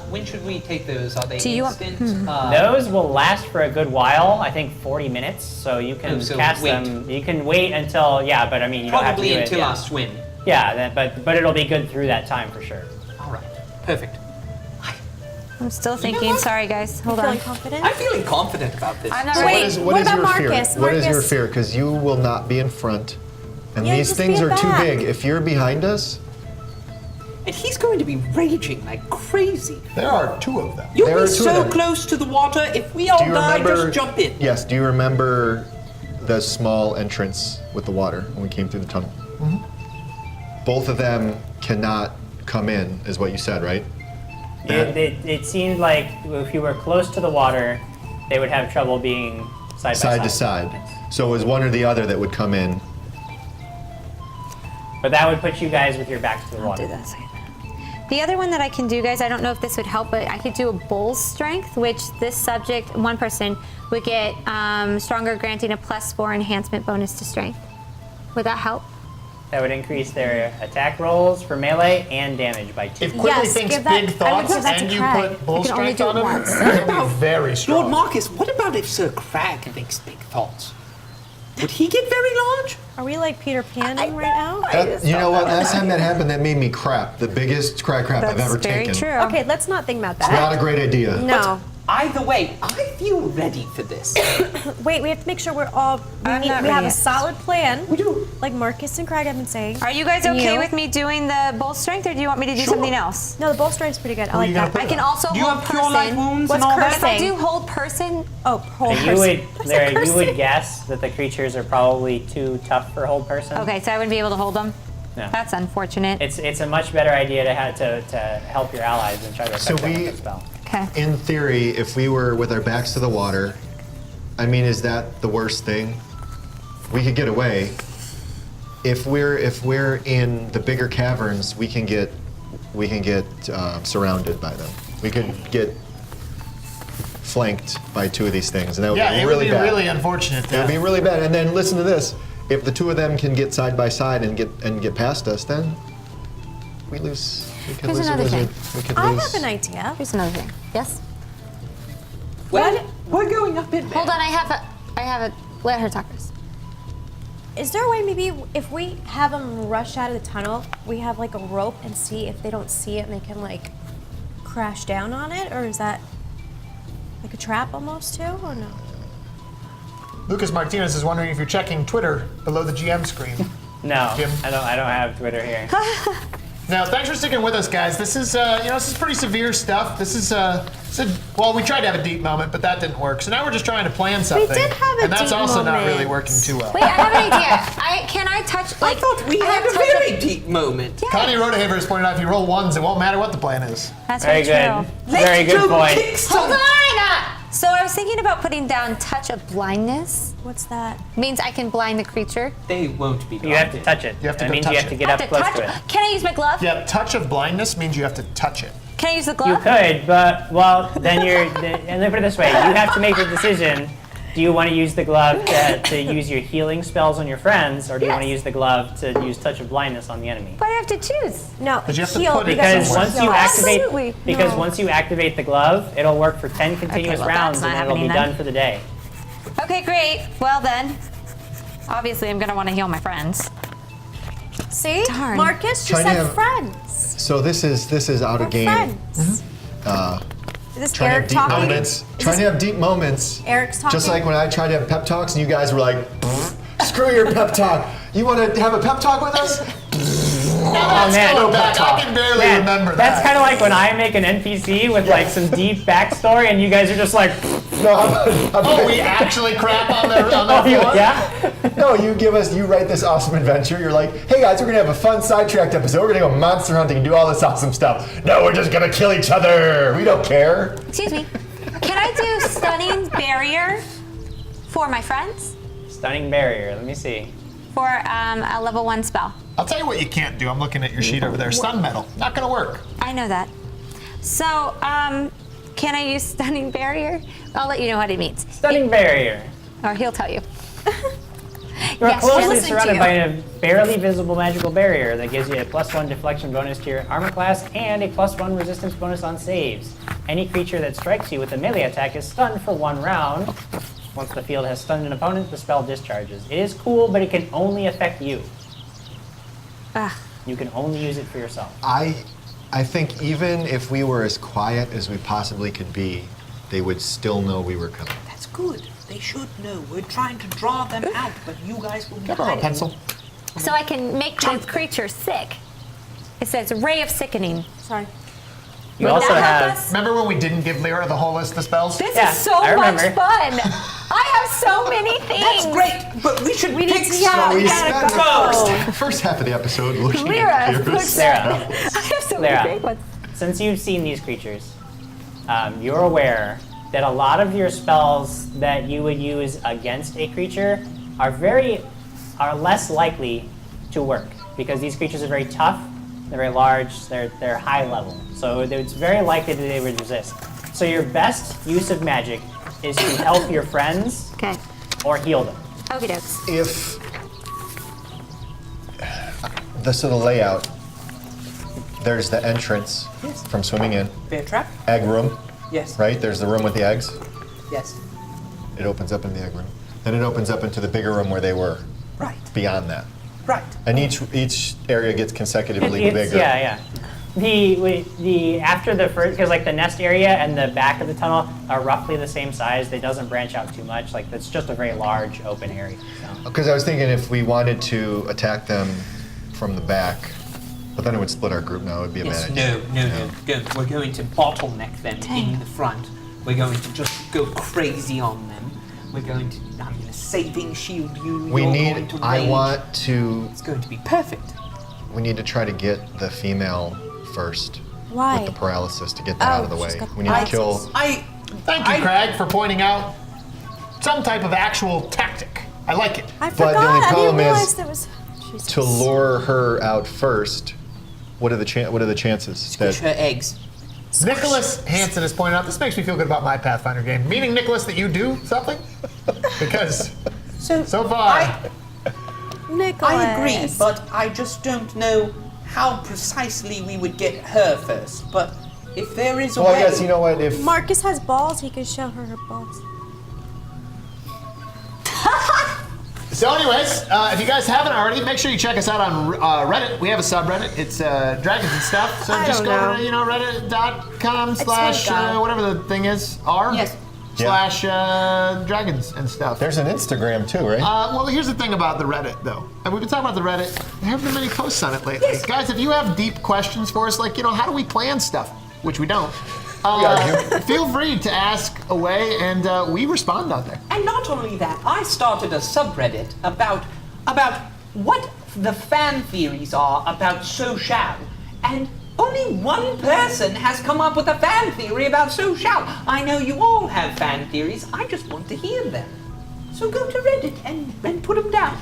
When should we take those? Are they Do you want- instant? Those will last for a good while. I think 40 minutes. So you can Oh, so cast wait. them. You can wait until but I mean you don't have to Probably do until it. our swim. Yeah, but it'll be good through that time for sure. All right. Perfect. I'm still know thinking. what? Sorry, guys. Hold Feeling on. confident? I'm feeling confident about this. I'm not So ready. wait, What what is about your Marcus? fear? What is your Marcus- fear? Because you will not be in front, and Yeah, these just things be are too back. big. If you're behind us, And he's going to be raging like crazy. There are 2 of them. You'll There be are two of so them. close to the water. If we all do you die, remember? just jump in. Yes. Do you remember the small entrance with the water when we came through the tunnel? Both of them cannot come in, is what you said, right? It seemed like if you were close to the water, they would have trouble being side by Side to side. So it was one or the other that would come in. But that would put you guys with your backs to the I'll water. do this. The other one that I can do, guys, I don't know if this would help, but I could do a bull's strength, which this subject, one person, would get stronger, granting a +4 enhancement bonus to strength. Would that help? That would increase their attack rolls for melee and damage by 2. If Quigley Yes, thinks give that- big I would thoughts give that to and you Craig. put bull I can only strength do on it him, once. it's gonna be very Lord strong. Marcus, what about if Sir Crag thinks big thoughts? Would he get very large? Are we like Peter Panning right now? You know what? Last time that happened, that made me crap. The biggest crap I've ever very taken. true. Okay, let's not think about It's not that. a great idea. No. Either way, I feel ready for this. Wait, we have to make sure we're all. We I'm not have ready a yet. solid plan. We do. Like Marcus and Craig have been saying. Are you guys okay You? with me doing the bull strength, or do you want me to do Sure. something else? No, the bull strength's pretty good. I are like you gonna that. put I can also Do you hold have cure light person. wounds What's and all curse? that? If I Thing. do hold person, Oh, whole And person. you would guess that the creatures are probably too tough for hold person. okay, so I wouldn't be able to hold them. No. That's unfortunate. It's a much better idea to have to help your allies than try to So affect them we- with a spell. Okay. In theory, if we were with our backs to the water, I mean, is that the worst thing? We could get away. If we're in the bigger caverns, we can get surrounded by them. We could get flanked by 2 of these things, and that would Yeah, be it would really be bad. really unfortunate. It would be really bad. And then listen to this: if the 2 of them can get side by side and get past us, then We could Here's lose a another wizard. thing. We could I lose. have an idea. Here's another thing. Yes? Well, we're going up in there. Hold on, I have a, let her talk first. Is there a way maybe if we have them rush out of the tunnel, we have like a rope and see if they don't see it and they can like crash down on it? Or is that like a trap almost too, or no? Lucas Martinez is wondering if you're checking Twitter below the GM screen. No, Jim? I don't have Twitter here. Now, thanks for sticking with us, guys. This is, this is pretty severe stuff. This is, well, we tried to have a deep moment, but that didn't work. So now we're just trying to plan something. did have a and that's deep also not moment. really working too well. Wait, I have an idea. Can I touch, I thought we had a very deep moment. Connie Rodehaver has pointed out if you roll ones, it won't matter what the plan is. That's Very very good. true. Very good point. Hold on! So I was thinking about putting down touch of blindness. What's that? Means I can blind the creature. They won't be You have to touch it. You have to that go means touch you have to it. get I up have to close touch to it. Can I use my glove? Yeah, touch of blindness means you have to touch it. Can I use the You glove? could, but well, then and let me put it this way: you have to make the decision. Do you want to use the glove to use your healing spells on your friends, or do you want to Yes. use the glove to use touch of blindness on the enemy? But I have to choose. No, But you have to heal put it Because somewhere. once you activate, Absolutely. once you activate the glove, it'll work for 10 continuous well, rounds, that's and not then it'll be happening then. done for the day. Okay, great. Well then, obviously I'm gonna want to heal my friends. See? Darn. Marcus Trying just to said have- friends. So this is out We're of game. friends. Is this Trying to have Eric deep talking? moments. Trying to have deep moments. Eric's Just talking? like when I tried to have pep talks and you guys were like, screw your pep talk. You want to have a pep talk with us? Oh man, Go back. I can barely Man, remember that's that. kind of like when I make an NPC with like some deep backstory, and you guys are just like, Oh, we actually crap on their oh, floor? yeah. No, you write this awesome adventure. You're like, hey guys, we're gonna have a fun sidetracked episode. We're gonna go monster hunting and do all this awesome stuff. No, we're just gonna kill each other. We don't care. Excuse me. Can I do stunning barrier for my friends? Stunning barrier. Let me see. For a level 1 spell. I'll tell you what you can't do. I'm looking at your sheet over there. Stun metal. Not gonna work. I know that. So, can I use stunning barrier? I'll let you know what it means. Stunning barrier. Or he'll tell you. You are Yes, closely listening to surrounded you. by a barely visible magical barrier that gives you a +1 deflection bonus to your armor class and a +1 resistance bonus on saves. Any creature that strikes you with a melee attack is stunned for 1 round. Once the field has stunned an opponent, the spell discharges. It is cool, but it can only affect you. Ugh. You can only use it for yourself. I think even if we were as quiet as we possibly could be, they would still know we were coming. That's good. They should know. We're trying to draw them out, but you guys will be Can I borrow a hiding. pencil? So I can make the creature sick. It says Ray of Sickening. Sorry. You Would also that help have. us? Remember when we didn't give Lyra the whole list of spells? This Yeah, is so I much remember. fun. I have so many things. That's great, but we should We need pick to- yeah, some we We gotta spent go. the first half of the episode looking Lyra, at look Lyra's Lyra. I have so Lyra. many great ones. Since you've seen these creatures, you're aware that a lot of your spells that you would use against a creature are less likely to work because these creatures are very tough, they're very large, they're high level. So it's very likely that they would resist. So your best use of magic is to help your friends Okay. or heal them. Okie dokes. If the layout, there's the entrance from swimming in, Bear trap? egg room, Yes. right? There's the room with the eggs. Yes. It opens up in the egg room. Then it opens up into the bigger room where they were. Right. Beyond that, Right. and each area gets consecutively It's- bigger. Yeah. The after the first, because like the nest area and the back of the tunnel are roughly the same size. They doesn't branch out too much. Like it's just a very large open area. So. Because I was thinking if we wanted to attack them from the back, but then it would split our group. Now it would be a Yes. bad idea. No. We're going to bottleneck them in the front. We're going to just go crazy on them. We're going to. I'm going to saving shield you. We you're need. Going to I rage. want to. It's going to be perfect. We need to try to get the female first. Why? With the paralysis to get that out of the she's way. got We need to paralysis. kill. Thank you, Craig, for pointing out some type of actual tactic. I like it. I But forgot. the only I problem didn't is realize there was. Jesus. To lure her out first. What are the chances Squish her eggs. Nicholas Hansen has pointed out, this makes me feel good about my Pathfinder game. Meaning, Nicholas, that you do something? Because so far, Nicholas. I agree, but I just don't know how precisely we would get her first, but if there is a Well, way... I guess, you know what, if... Marcus has balls. He can show her balls. So anyways, if you guys haven't already, make sure you check us out on Reddit. We have a subreddit. It's Dragons and Stuff. So I just don't go to, reddit.com / whatever the thing is, r Yes. / dragons and stuff. There's an Instagram too, right? Well, here's the thing about the Reddit, though. And we've been talking about the Reddit. There haven't been many posts on it lately. Yes. Guys, if you have deep questions for us, like, how do we plan stuff? Which we don't. Feel free to ask away, and we respond out there. And not only that, I started a subreddit about what the fan theories are about So Shall, and only one person has come up with a fan theory about So Shall. I know you all have fan theories. I just want to hear them. So go to Reddit and put them down.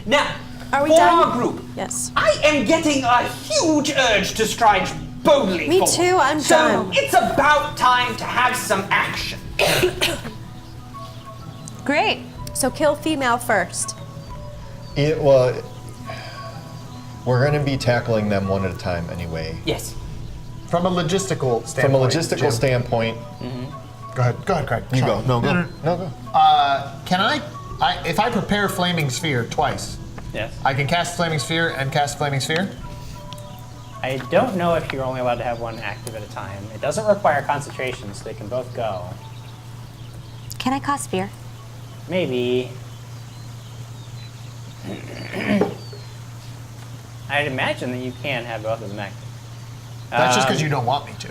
Now, Are we for done? our group, Yes. I am getting a huge urge to stride boldly Me forward. too, I'm so done. it's about time to have some action. Great. So kill female first. Well, we're going to be tackling them one at a time anyway. Yes. From a logistical standpoint. From a logistical Jim. standpoint, Go ahead, Craig. you Sorry. go. No, go. No. No, go. Can I, if I prepare Flaming Sphere twice, Yes. I can cast Flaming Sphere and cast Flaming Sphere? I don't know if you're only allowed to have one active at a time. It doesn't require concentration, so they can both go. Can I cast fear? Maybe. I'd imagine that you can have both of them active. That's just because you don't want me to.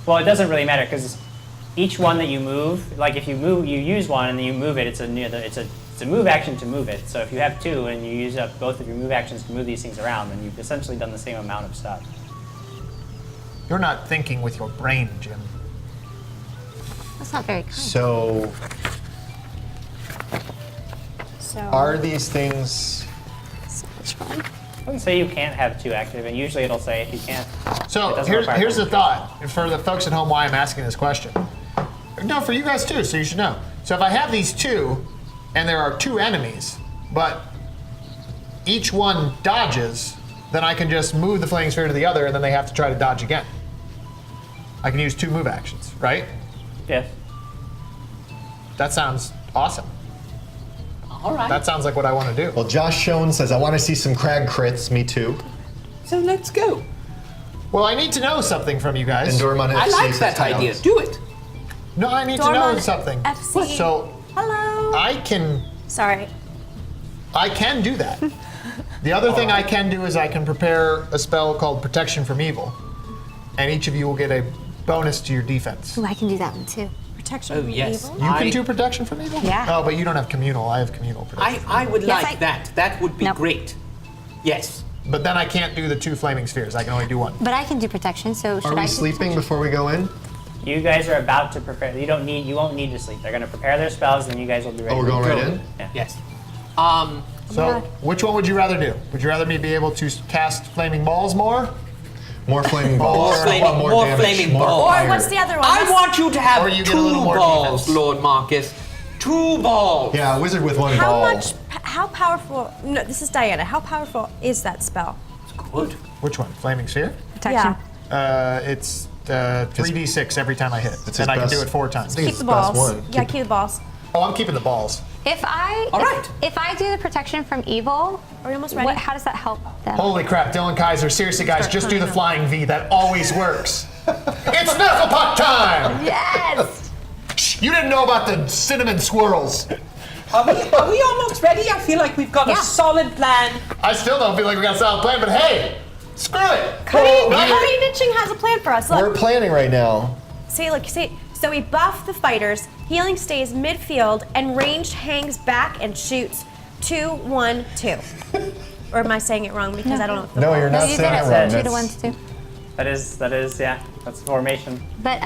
Well, it doesn't really matter because each one that you move, like if you use one and then you move it, it's a move action to move it. So if you have two and you use up both of your move actions to move these things around, then you've essentially done the same amount of stuff. You're not thinking with your brain, Jim. That's not very kind. So, So are these things... So much fun. I would say you can't have two active, and usually it'll say if you can't. So It doesn't here's require the thought for the folks at home why I'm asking this question. No, for you guys too, so you should know. So if I have these two, and there are two enemies, but each one dodges, then I can just move the Flaming Sphere to the other, and then they have to try to dodge again. I can use two move actions, right? Yes. That sounds awesome. All right. That sounds like what I want to do. Well, Josh Schoen says, I want to see some crag crits. Me too. So let's go. Well, I need to know something from you guys. And Dorman I FC like says that tiles. idea. Do it. No, I need to know Dorman something. FC. So Hello. I can Sorry. do that. The other thing I can do is I can prepare a spell called Protection from Evil, and each of you will get a bonus to your defense. Ooh, I can do that one too. Protection Oh, from yes. evil. You I- can do Protection from Evil? Yeah. Oh, but you don't have communal. I have communal protection. I would Yes, like that. That would be Nope. great. Yes. But then I can't do the two Flaming Spheres. I can only do one. But I can do protection, so should Are I we do sleeping protection? before we go in? You guys are about to prepare. You won't need to sleep. They're going to prepare their spells, and you guys will be ready. Oh, we're going right in? Yeah. Yes. So, which one would you rather do? Would you rather me be able to cast Flaming Balls more? More flaming balls. More flaming- I want more damage, flaming more balls. Or fire. what's the other one? I want you to have Or you get a little two more balls, defense. Lord Marcus. Two balls. Yeah, a wizard with one How ball. much? How powerful? No, this is Diana. How powerful is that spell? Good. Which one? Flaming Sphere? Protection. It's 3d6 every time I hit. It's his And I can best- do it 4 times. I think Keep it's the best balls. one. Yeah, keep the balls. Oh, I'm keeping the balls. If I All right. if I do the protection from evil, Are we almost ready? how does that help them? Holy crap, Dylan Kaiser. Seriously, guys, just do the flying V. That always works. It's Knucklepuck time! Yes. Shh, you didn't know about the cinnamon swirls. Are we almost ready? I feel like we've got Yeah. a solid plan. I still don't feel like we got a solid plan, but hey, screw it. Cody we're- Nitching has a plan for us. We're Look. planning right now. See, look, see. So we buff the fighters. Healing stays midfield, and ranged hangs back and shoots 2, 1, 2. Or am I saying it wrong because I don't know? If the No, you're No, not you saying did it it. wrong. 2 to That's- 1 to 2. That is, yeah. That's the formation. But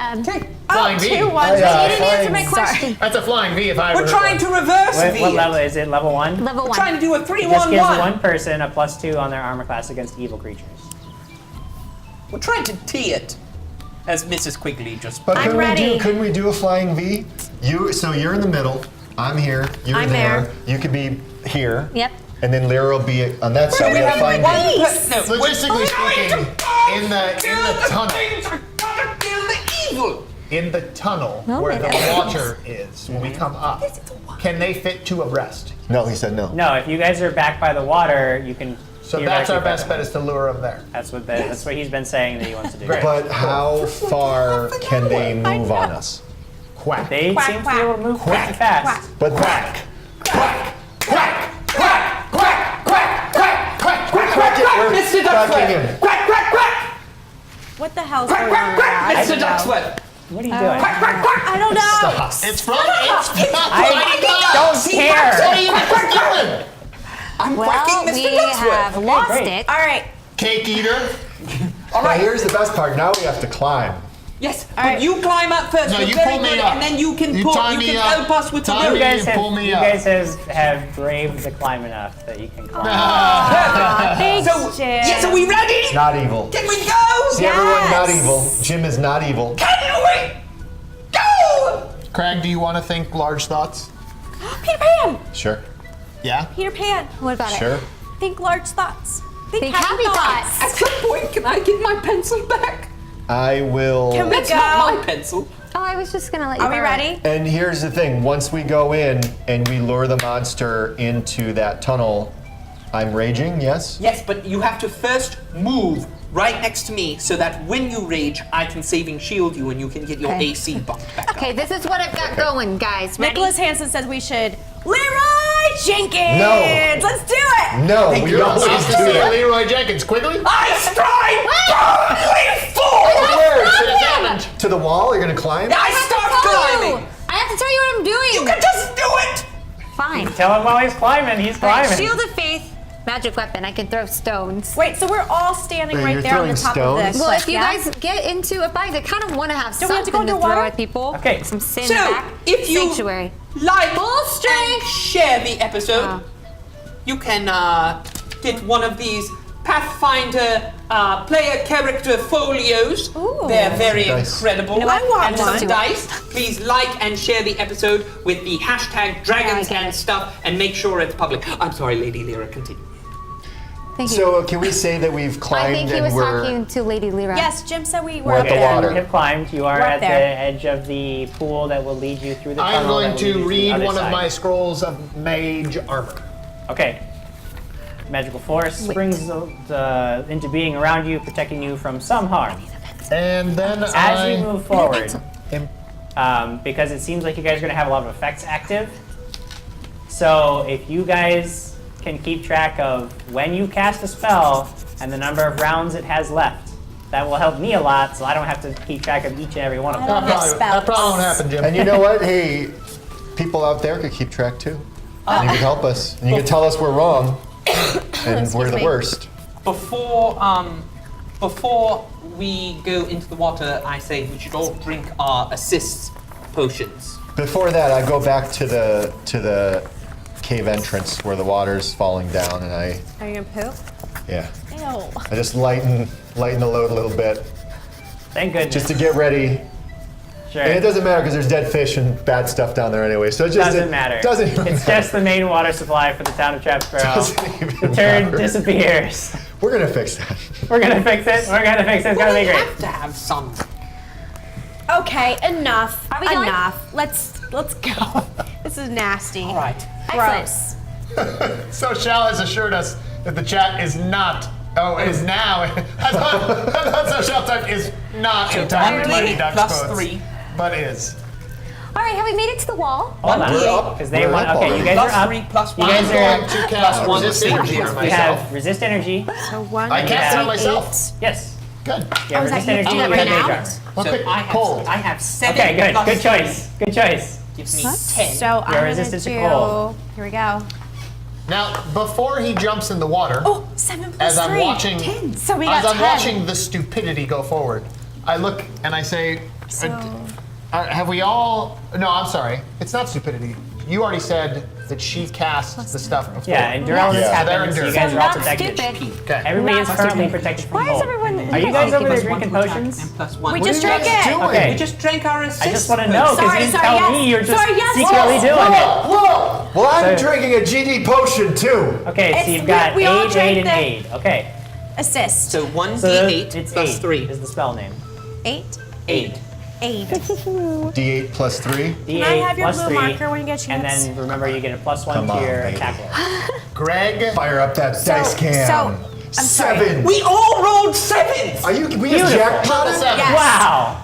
Flying V. 2, 1, Oh, yeah, you didn't answer my flying. question. That's a flying V if I ever We're heard trying one. to reverse What V. level is it? Level 1? Level We're 1. trying to do a It just gives 3-1-1. one person a +2 on their armor class against evil creatures. We're trying to tee it, as Mrs. Quigley just. But I'm couldn't ready. couldn't we do a flying V? So you're in the middle. I'm here. You're I'm there. there. You could be here. Yep. and then Lyra will be on that side. We gotta find Logistically speaking, in the tunnel. Things are gotta kill the evil. In the tunnel where the water is, when we come up, can they fit two abreast? No, he said no. No, if you guys are back by the water, you can. So that's our best bet, is to lure them there. That's what he's been saying that he wants to do. But how far can they move on us? Quack. They seem to be able to move pretty fast. But quack. Mr. Ducksworth! Quack, quack, quack! What the hell's going on? Mr. Ducksworth! What are you doing? I don't know. It's from. I don't care. I'm Well, quacking Mr. we have Ducksworth! lost great. it. All right. Cake eater. Alright, here's the best part. Now we have to climb. Yes, but right. you climb up first. No, You're you very pull me good, up. and then you can You pull. tie You me can up. help us with the Tie rope. me up. Pull me You up. guys have braved the climb enough that you can climb. Thanks, So, Jim. yes, are we ready? Not evil. Can we go? See everyone, not evil. Jim is not evil. Can we go? Craig, do you want to think large thoughts? Peter Pan. Sure. Yeah? Peter Pan. What about Sure. it? Think large thoughts. Think happy thoughts. At some point, can I get my pencil back? I will. Can we That's go? not my pencil. Oh, I was just gonna let you. Are we borrow it. ready? And here's the thing, once we go in and we lure the monster into that tunnel, I'm raging, yes? Yes, but you have to first move right next to me so that when you rage, I can saving shield you and you can get your Okay. AC bumped back Okay, up. this is what I've got going, guys. Ready? Nicholas Hansen says we should. Leroy Jenkins. No. Let's do it. No, we You're always supposed to do say that. Leroy Jenkins. Quigley? I strike boldly forward! Where? What happened? To the wall? You're gonna climb? I start climbing! I have to tell you what I'm doing. You can just do it! Fine. Tell him while he's climbing. He's All right, climbing. Shield of Faith, magic weapon. I can throw stones. Wait, so we're all standing Wait, right you're there on the throwing top of stones? this. Well, if you yeah? guys get into a fight, I kind of want to have Do we have to something go to throw underwater? at people. Okay. Some sin So, back. if you Sanctuary. like Full and strength. share the episode, Oh. you can get one of these Pathfinder player character folios. Ooh. They're very Nice. incredible. You know, I want and some one. dice. Please like and share the episode with the hashtag dragons get and it. stuff and make sure it's public. I'm sorry, Lady Lyra, continue. Thank you. So can we say that we've I climbed think he and was we're talking to Lady Lyra. Yes, Jim said we We're were at up the there. water. You have climbed. You are We're up at the there. edge of the pool that will lead you through the tunnel. I'm going that will lead to you the read other one of side. my scrolls of mage armor. Okay. Magical force springs into being around you, protecting you from some harm. And then As you move forward, Im- because it seems like you guys are going to have a lot of effects active. So if you guys can keep track of when you cast a spell and the number of rounds it has left, that will help me a lot, so I don't have to keep track of each and every one of I them. don't have that probably won't spells. happen, Jim. And you know what? Hey, people out there could keep track too. And you could help us. And you could tell us we're wrong. And we're the me. worst. Before we go into the water, I say we should all drink our assist potions. Before that, I go back to the cave entrance where the water's falling down, and Are you gonna poop? yeah, Ew. I just lighten the load a little bit Thank goodness. just to get ready. Sure. And it doesn't matter because there's dead fish and bad stuff down there anyway. So it just Doesn't matter. Doesn't even It's matter. just the main water supply for the town of Chapsborough. Doesn't even The turd matter. disappears. We're gonna fix that. We're gonna fix it. We're gonna fix it. It's gonna be we great. have to have some. Okay, enough. Are we going? Enough. Let's go. This is nasty. All right. Gross. So Shal has assured us that the chat is not. Oh, is now. I thought so Shal type is not in time with Mighty Ducks plus quotes, 3. but is. All right, have we made it to the wall? Hold on. We're up. Because they We're want. up Okay, you already. guys Plus are up. 3 plus You 1. guys I'm are. going to cast one resist sleep. energy on You myself. have resist energy. So 1, I cast it on 2, myself. 8. Yes. Good. You have Oh, is that resist you energy. do You that have right mage now? armor. Let's So pick I have 7 Okay, good. plus Good 3 choice. Good choice. gives me 10. So I'm gonna resistant to do. cold. Here we go. Now, before he jumps in the water, Oh, 7 plus as I'm 3. watching, 10. So we as got I'm 10. watching the stupidity go forward, I look and I say, "Have we all?" No, I'm sorry. It's not stupidity. You already said that she cast the stuff before. Yeah, and Durell Yeah. has They're happened, so you endurance. guys So are all not protected. stupid. Okay. Everybody is Not currently stupid. protected from Why is cold. everyone? Are you guys over there Plus drinking 1 to attack potions? and plus 1. We What just are you drank guys it. doing? Okay. We just drank our assist. I just want to know because Sorry, you didn't sorry, tell yes. me you're just Sorry, yes. secretly Whoa, doing it. Whoa! Well, I'm So- drinking a GD potion too. Okay, so It's- you've got we all aid, drank and the- aid. Okay. Assist. So 1d8 So it's plus aid 3. is the spell name. 8. Aid. Aid. D8 plus 3. D8 I have your plus blue 3, marker when you get a and chance? then remember you get a +1 Come to on, your baby. attack roll. Greg, Fire up that dice cam. I'm sorry. 7. We all rolled 7s! Are you? We Beautiful. just jackpotted? Yes. Wow.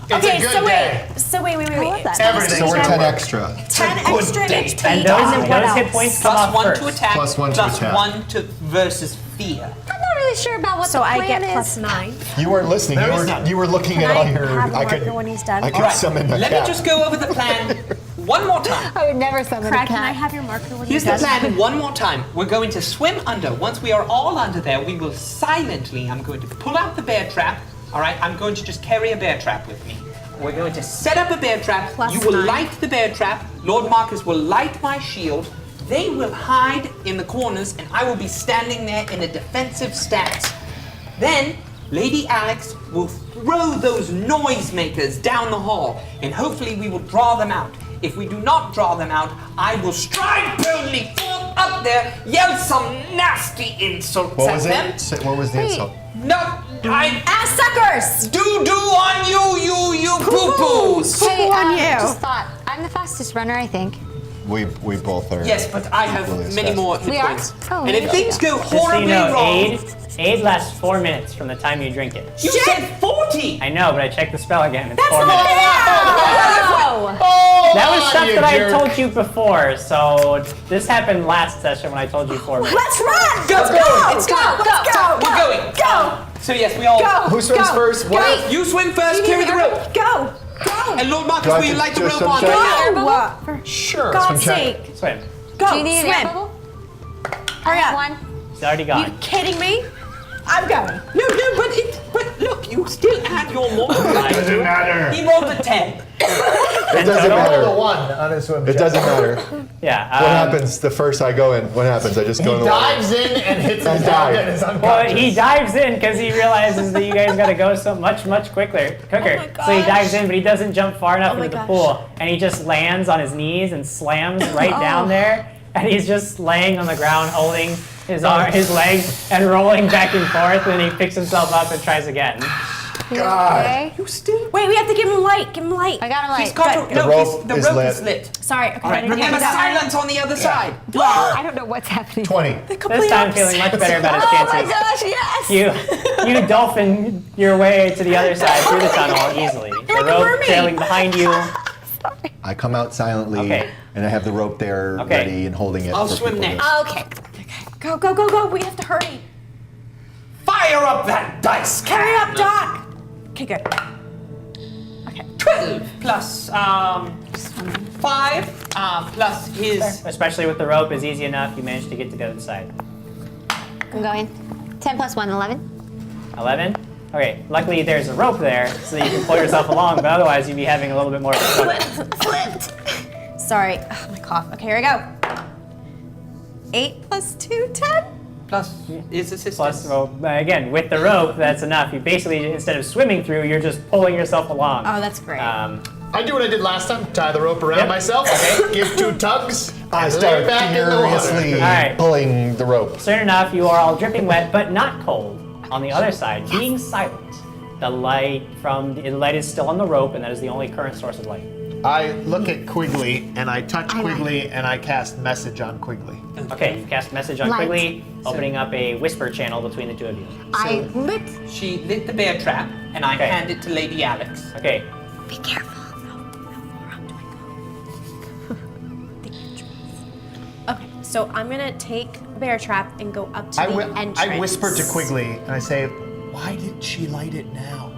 it's Okay, a good so day. wait. So wait. that. Everything. So we're 10 extra. 10 extra day. HP. And those, then what those hit else? points come Plus off 1 first. to attack, Plus 1 to plus attack. 1 to versus fear. I'm not really sure about what So the I plan get is. plus 9. You weren't listening. There You is were, none. you were looking Can at I all your. have a I could. marker when he's done? I could Alright, summon the let cat. me just go over the plan one more time. I would never summon Craig, a can I cat. have your marker when Here's you're the done? plan one more time. We're going to swim under. Once we are all under there, we will silently, I'm going to pull out the bear trap. All right, I'm going to just carry a bear trap with me. We're going to set up a bear trap. Plus You will 9. light the bear trap. Lord Marcus will light my shield. They will hide in the corners, and I will be standing there in a defensive stance. Then, Lady Alex will throw those noisemakers down the hall, and hopefully we will draw them out. If we do not draw them out, I will stride boldly forth up there, yell some nasty insults What at was them. it? What was the insult? No, I Ass suckers! do on you poo-poos. Hey, on you. just thought, I'm the fastest runner, I think. We both are. Yes, but I have Equally as many fast. more hit We are? points. Oh, And if yeah. things go Just so you horribly know, wrong, aid lasts 4 minutes from the time you drink it. you said 40. I know, but I checked the spell again. It's That's 4 a minutes. lot! Oh, That was stuff you that I jerk. told you before, so this happened last session when I told you 4 minutes. Let's run! Go, Let's go, go! let's go! go. Let's go! We're going. Go! So yes, we all. Go! Who swims Go. first? Go. What? You swim first. Carry the rope. Go! Go! And Lord Marcus, Do I will you have light to the do rope some on check? right now? Go! For Sure. God's Swim check. sake! Swim. Go! Do you need an air Swim! bubble? Hurry I have up! one. It's already You gone. kidding me? I'm going. No, but look, you still add your multiplier. matter. He rolled a 10. It doesn't Roll a matter. 1 on his swim It check. doesn't matter. Yeah. What happens the first I go in? What happens? I just He go in the water. dives in and hits his And dog dive. and is Well, unconscious. he dives in because he realizes that you guys got to go so much quicker. Oh my So he gosh. dives in, but he doesn't jump far enough Oh my into the gosh. pool, and he just lands on his knees and slams right Oh. down there, and he's just laying on the ground holding his legs and rolling back and forth, and he picks himself up and tries again. God. Okay. You still. Wait, we have to give him light. Give him light. I got him He's like. got to, The no, rope the is rope lit. is lit. Sorry. Okay, All right, I didn't remember hear that. silence on the other side. I don't know what's happening. 20. This time feeling much better about his Oh chances. my gosh, yes! You dolphin your way to the other side through the tunnel easily. The like a rope mermaid. trailing behind you. I come out silently, Okay. and I have the rope there Okay. ready and holding it. I'll for swim people to- next. Okay. Go, go, go, go. We have to hurry. Fire up that dice Hurry can. up, Doc. Okay, good. Okay. 12 plus 5 plus his. Especially with the rope is easy enough. You managed to get to the other side. I'm going. 10 plus 1, 11. 11? Okay, luckily there's a rope there so that you can pull yourself along, but otherwise you'd be having a little bit more of a struggle. Sorry. Ugh, my cough. Okay, here we go. 8 plus 2, 10. Plus his assistance. Plus, well, again, with the rope, that's enough. You basically, instead of swimming through, you're just pulling yourself along. Oh, that's great. I do what I did last time. Tie the rope around Yep. myself. Give 2 tugs. I and lay start back in the water. furiously Alright. pulling the rope. Soon enough, you are all dripping wet, but not cold. On the other side, being silent. The light is still on the rope, and that is the only current source of light. I look at Quigley and I touch Quigley and I cast message on Quigley. Okay, you cast message on Light. Quigley, opening up a whisper channel between the two of you. I lit. She lit the bear trap, and I Okay. hand it to Lady Alex. Okay, Be careful. Okay, so I'm gonna take bear trap and go up to I, the whi- entrance. I whisper to Quigley and I say, why did she light it now?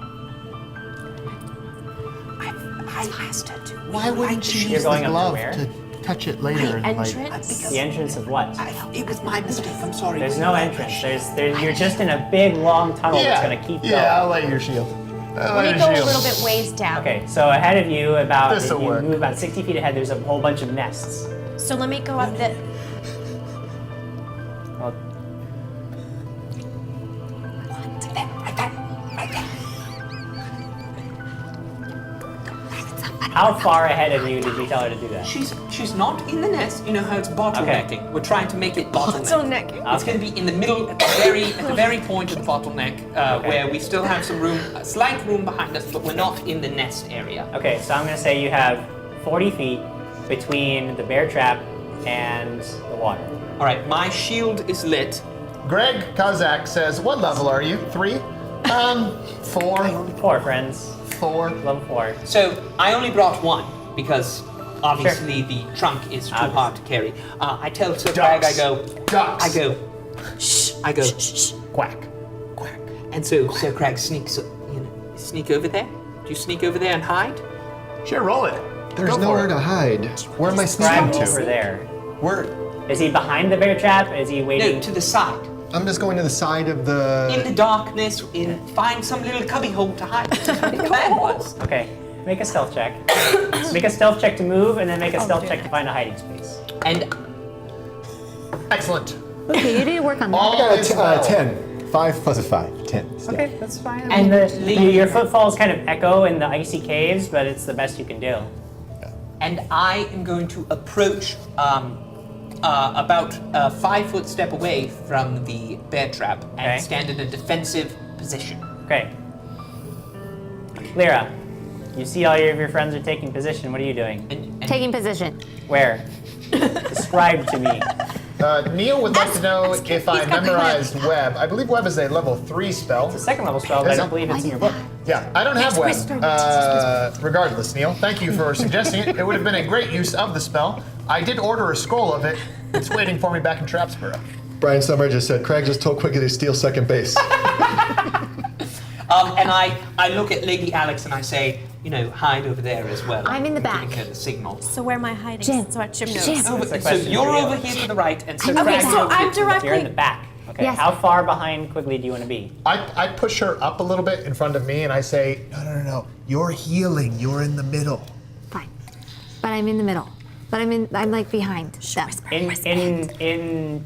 I asked her to. Why wouldn't she You're use the going up to glove where? to touch it later? and like, Entrance. the entrance of what? It was my mistake. I'm sorry. There's no entrance. You're just in a big, long tunnel that's gonna keep going. Yeah, I'll light your shield. I'll light Let me your go a shield. little bit ways down. Okay, so ahead of you, about This'll you work. move about 60 feet ahead. There's a whole bunch of nests. So let me go up the. Well, How far ahead of you did you tell her to do that? She's not in the nest. You know how it's bottlenecking. Okay. We're trying to make it bottleneck. Bottlenecking. It's going to be in the middle, at the very point of the bottleneck, where we still have some room, a slight room behind us, but we're not in the nest area. Okay, so I'm going to say you have 40 feet between the bear trap and the water. All right, my shield is lit. Greg Kazak says, what level are you? 3? 4. 4, friends. 4. Level 4. So I only brought one because obviously the trunk is too hard to carry. I tell Sir Craig, I go, shh, Quack. quack. And so Sir Craig sneak over there. Do you sneak over there and hide? Sure, roll it. There's Go for nowhere it. to hide. Where am I Grab sneaking over to? there. Where? Is he behind the bear trap? Is he waiting? No, to the side. I'm just going to the side of the. In the darkness, find some little cubby hole to hide. That's what the plan was. Okay, make a stealth check. Make a stealth check to move, and then make a stealth check to find a hiding space. And Excellent. Okay, you need to work on that. All is well. 10. 5 plus a 5. 10. Okay, that's fine. And your footfalls kind of echo in the icy caves, but it's the best you can do. And I am going to approach about a 5-foot step away from the bear trap and Okay. stand in a defensive position. Okay. Lyra, you see all of your friends are taking position. What are you doing? And Taking position. Where? Describe to me. Neil would like to know if I He's got the memorized Web. I believe Web is a level 3 spell. It's a second level spell, but I Is don't it? believe it's in your book. Yeah, I don't have Web. Regardless, Neil, thank you for suggesting it. It would have been a great use of the spell. I did order a scroll of it. It's waiting for me back in Trapsboro. Brian Summer just said, Craig just told Quigley to steal second base. and I look at Lady Alex and I say, hide over there as well. I'm in the back. Giving her the signal. So where am I hiding? Jim. So what Jim knows. Jim. So That's a question you're for you. over here to the right, and so I'm Craig okay, so over I'm here to the left. You're in the directly. back. Okay. Yes. How far behind Quigley do you want to be? I push her up a little bit in front of me and I say, no. You're healing. You're in the middle. Fine. But I'm in the middle. But I'm like behind them. In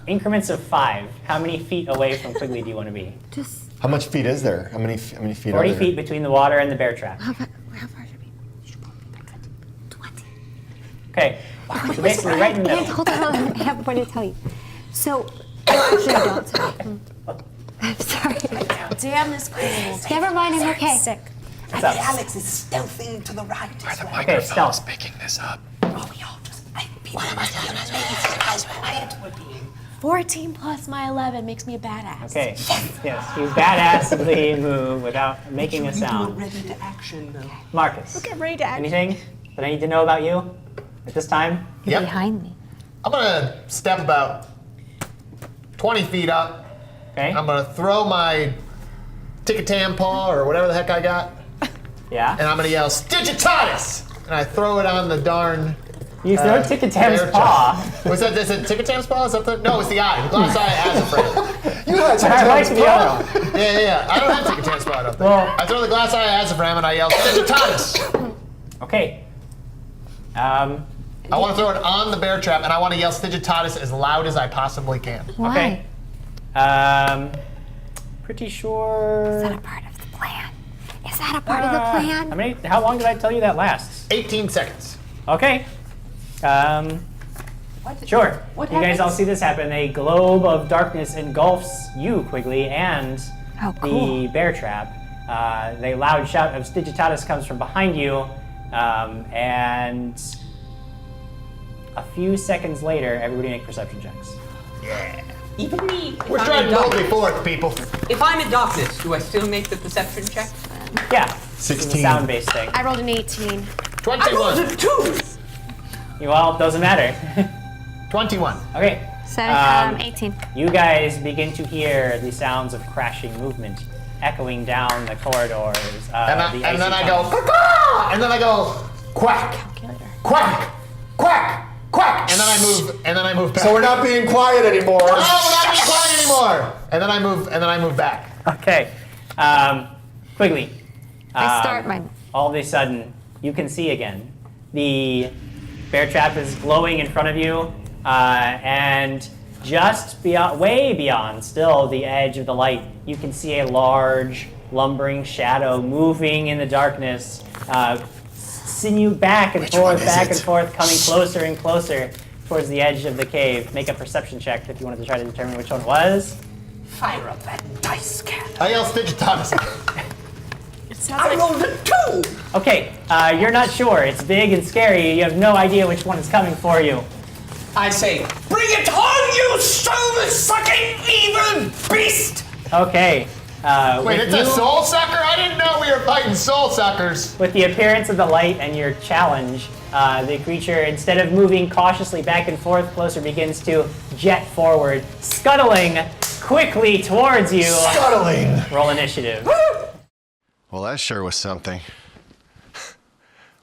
increments of 5, how many feet away from Quigley do you want to be? Just How much feet is there? How many feet 40 are there? feet between the water and the bear trap. how far should we? 20. Okay. So basically right in the And middle. hold on, I have one to tell you. So, actually, don't. Sorry. I'm sorry. Damn this cold. Never mind, I'm okay. Sick. What's up? Alex is stealthing to the right as well. Okay, stealth. Making this up. Oh, we all just people must be amazed how quiet we're being. 14 plus my 11 makes me a badass. Okay. Yes, you badassly move without making a You do it sound. ready to action, though. Marcus, Get ready to act. anything that I need to know about you at this time? Yep. Behind me. I'm gonna step about 20 feet up. Okay. I'm gonna throw my Ticketam paw or whatever the heck I got, and Yeah. I'm gonna yell, Stitchitatus! And I throw it on the darn. You throw Ticketam's bear paw. trap. Was that? Is it Ticketam's paw? Is that the? No, it's the eye. The glass eye has a friend. You had I like the other one. Yeah. I don't have Ticketam's paw. I don't think. Well- I throw the glass eye as a friend and I yell, Stitchitatus! Okay. I want to throw it on the bear trap and I want to yell Stitchitatus as loud as I possibly can. Why? Okay. Pretty Is sure. that a part of the plan? Is that a part of the plan? How long did I tell you that lasts? 18 seconds. Okay. Sure. What You guys all happens? see this happen. A globe of darkness engulfs you, Quigley, and Oh, cool. the bear trap. The loud shout of Stitchitatus comes from behind you, and a few seconds later, everybody make perception checks. Even me. if We're I'm trying in boldly darkness- forth, people. If I'm in darkness, do I still make the perception check? Yeah. It's a 16. sound-based thing. I rolled an 18. 21. 2! Well, doesn't matter. 21. Okay. So, 18. You guys begin to hear the sounds of crashing movement echoing down the corridors. And then I go, caw! And then I go, quack, quack, quack, quack. And then I move back. So we're not being quiet anymore. No, we're not being quiet anymore. And then I move back. Okay. Quigley. I start my. All of a sudden, you can see again. The bear trap is glowing in front of you, and just beyond, way beyond, still the edge of the light, you can see a large lumbering shadow moving in the darkness, sinew back and forth, coming closer and closer towards the edge of the cave. Make a perception check if you wanted to try to determine which one it was. Fire up that dice cannon. I yell Digitatus. It sounds I like rolled a 2. Okay, you're not sure. It's big and scary. You have no idea which one is coming for you. I say, bring it on, you soul-sucking evil beast! Okay. Wait, with it's a soul sucker? I didn't know we were fighting soul suckers. With the appearance of the light and your challenge, the creature, instead of moving cautiously back and forth closer, begins to jet forward, scuttling quickly towards you. Scuttling! Roll initiative. Well, that sure was something.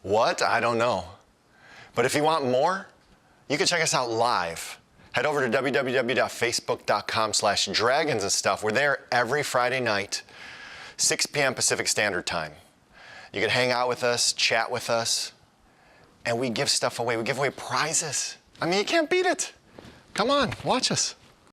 What? I don't know. But if you want more, you can check us out live. Head over to www.facebook.com/dragons and stuff. We're there every Friday night, 6 p.m. Pacific Standard Time. You can hang out with us, chat with us, and we give stuff away. We give away prizes. I mean, you can't beat it. Come on, watch us.